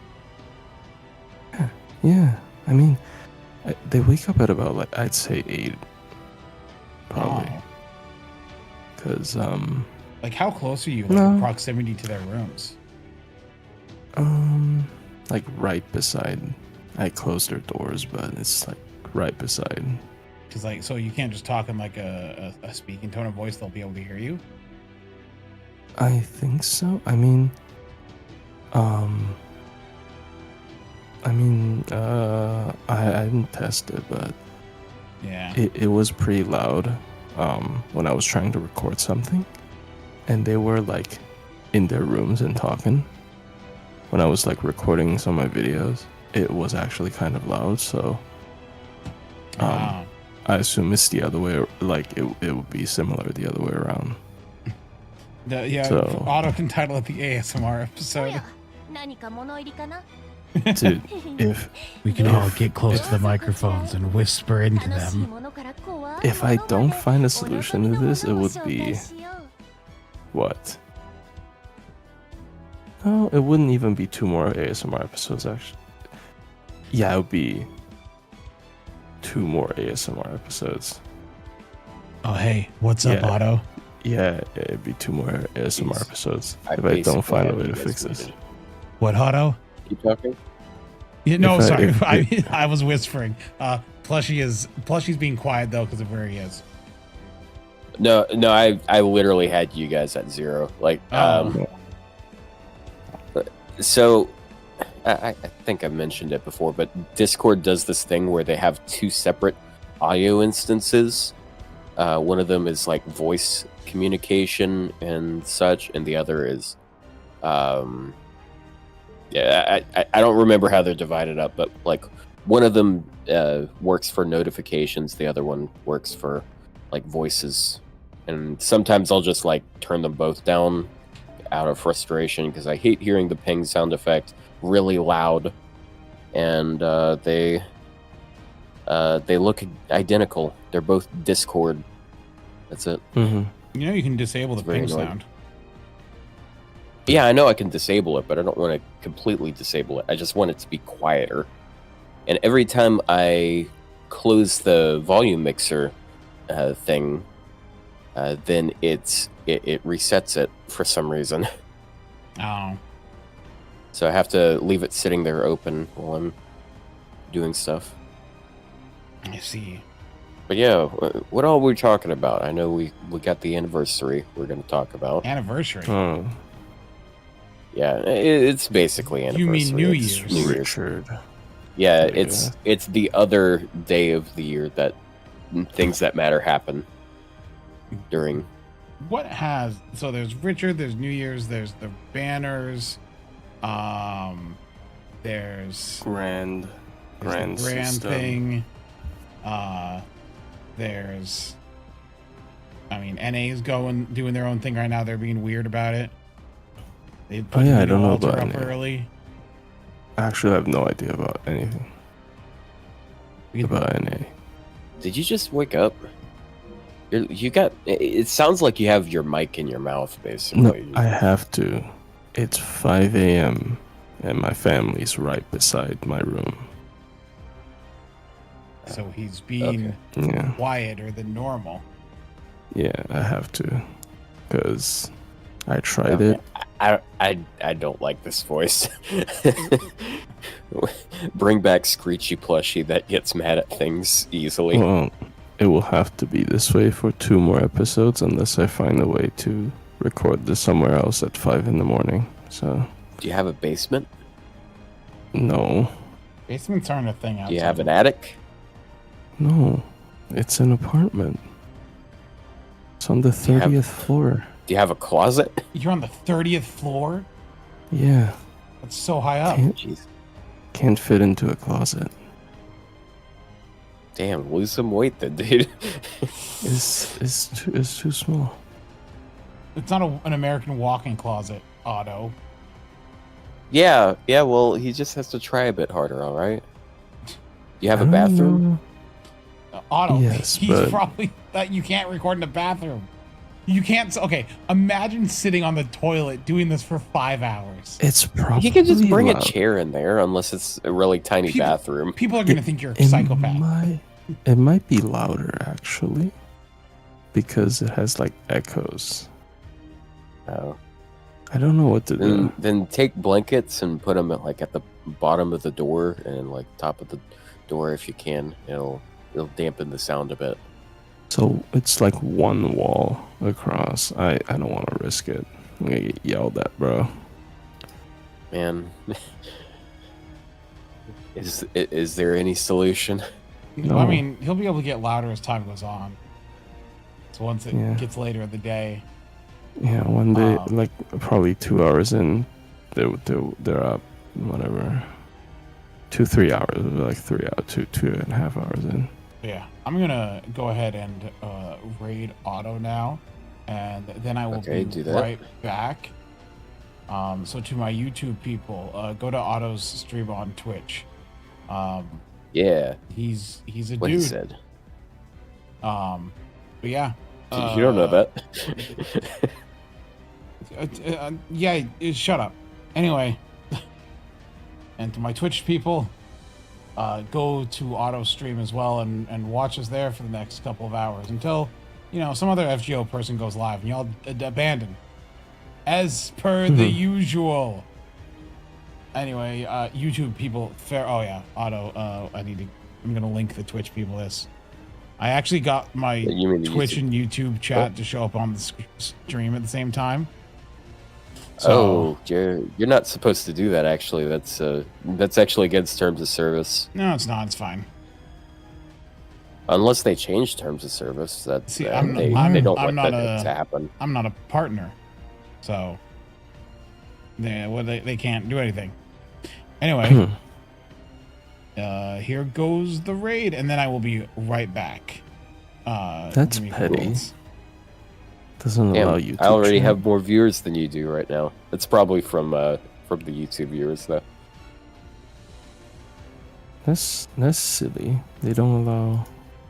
Yeah, I mean, they wake up at about, like, I'd say 8, probably. Oh. Because Like, how close are you? Like, No. in proximity to their rooms? like right beside. I closed their doors, but it's like right beside. Because like, so you can't just talk in like a speaking tone of voice; they'll be able to hear you. I think so. I mean, I didn't test it, but Yeah. it was pretty loud when I was trying to record something, and they were like in their rooms and talking. When I was like recording some of my videos, it was actually kind of loud, so Wow. I assume it's the other way. Like it would be similar the other way around. Yeah. so- Auto can title it the ASMR お episode. や何か物入りかな Dude, if We can all get close to the microphones and whisper into 楽しい them. ものから怖いもの if I まで don't find a solution to this, it お望みのものを would 紹 be 介しよう what? No, it wouldn't even be 2 more ASMR episodes actually. Yeah, it would be 2 more ASMR episodes. Oh, hey, what's up, Yeah. Otto? Yeah, it'd be 2 more ASMR Jeez. episodes I if I don't basically find a have way you to guys fix this. muted. What, Otto? Keep talking. Yeah, no, If I- sorry. if- I was whispering. Plushie's being quiet though because of where he is. No, I literally had you guys at 0. Like, Oh. so I think I mentioned it before, but Discord does this thing where they have 2 separate audio instances. One of them is like voice communication and such, and the other is, yeah, I don't remember how they're divided up, but like one of them works for notifications, the other one works for like voices, and sometimes I'll just like turn them both down out of frustration because I hate hearing the ping sound effect really loud, and they look identical. They're both Discord. That's it. Mm-hmm. You know you can disable the It's very ping annoying. sound. Yeah, I know I can disable it, but I don't want to completely disable it. I just want it to be quieter. And every time I close the volume mixer thing, then it resets it for some reason. Oh, So I have to leave it sitting there open while I'm doing stuff. I see. But yeah, what all we talking about? I know we got the anniversary we're going to talk about. Anniversary. Oh, Yeah, it's basically anniversary. You mean New It's Year's? New Year's. Richard. Yeah, Yeah. it's the other day of the year that things that matter happen during. What has so there's Richard, there's New Year's, there's the banners, there's Grand the grand system. thing. There's I mean NA's doing their own thing right now. They're being weird about it. They put yeah, I the don't know altar about up NA. early. I actually have no idea about anything about NA. Did you just wake up? You got. It sounds like you have your mic in your mouth, basically. No, I have to. It's 5 a.m. and my family's right beside my room. So he's being Yeah, quieter than normal. yeah, I have to, because I tried Okay. it. I don't like this voice. Bring back Screechy Plushie that gets mad at things easily. Well, it will have to be this way for 2 more episodes unless I find a way to record this somewhere else at 5 in the morning. So, Do you have a basement? no, Basements aren't a thing outside. Do you have an attic? no, it's an apartment. It's on the you have- 30th floor. Do you have a closet? You're on the 30th floor? Yeah, That's so high up. Jeez. can't fit into a closet. Damn, lose some weight then, dude. It's too small. It's not an American walk-in closet, Otto. yeah, well, he just has to try a bit harder, alright? You have I a don't bathroom? know. Otto, Yes, he's but- probably that you can't record in the bathroom. You can't. Okay, imagine sitting on the toilet doing this for 5 hours. It's probably You can just bring loud. a chair in there, unless it's a really tiny People- bathroom. People are gonna think you're a It psychopath. It might be louder actually, because it has like echoes. Oh. I don't know what to do. Then take blankets and put them at the bottom of the door and like top of the door if you can. It'll dampen the sound a bit. So it's like one wall across. I don't want to risk it. I'm gonna get yelled at, bro. Man, is there any solution? No. I mean, he'll be able to get louder as time goes on. So once it Yeah. gets later in the day, Yeah, one day, Um, like probably 2 hours in, they're up. Whatever. 2-3 hours, like 3 hours, 2.5 hours in. yeah, I'm gonna go ahead and raid Otto now, and then I will Okay, be do that. right back. So to my YouTube people, go to Otto's stream on Twitch. Yeah, He's a what dude. he said. But yeah. You don't know that. Yeah, shut up. Anyway, and to my Twitch people, go to Auto Stream as well and watch us there for the next couple of hours until, some other FGO person goes live and y'all abandon. As per the usual. Anyway, YouTube people, oh yeah, Auto, I'm gonna link the Twitch people this. I actually got my You mean the Twitch YouTube- and YouTube chat to show up on the stream at the same time. So, you're not supposed to do that. Actually, that's actually against terms of service. no, it's not. It's fine. Unless they change terms of service, that See, they I'm don't not want that a- to happen. I'm not a partner, so they can't do anything. Anyway, here goes the raid, and then I will be right back. That's give me petty. minutes. Doesn't Damn, allow you to I already chat. have more viewers than you do right now. It's probably from the YouTube viewers though. That's silly. They don't allow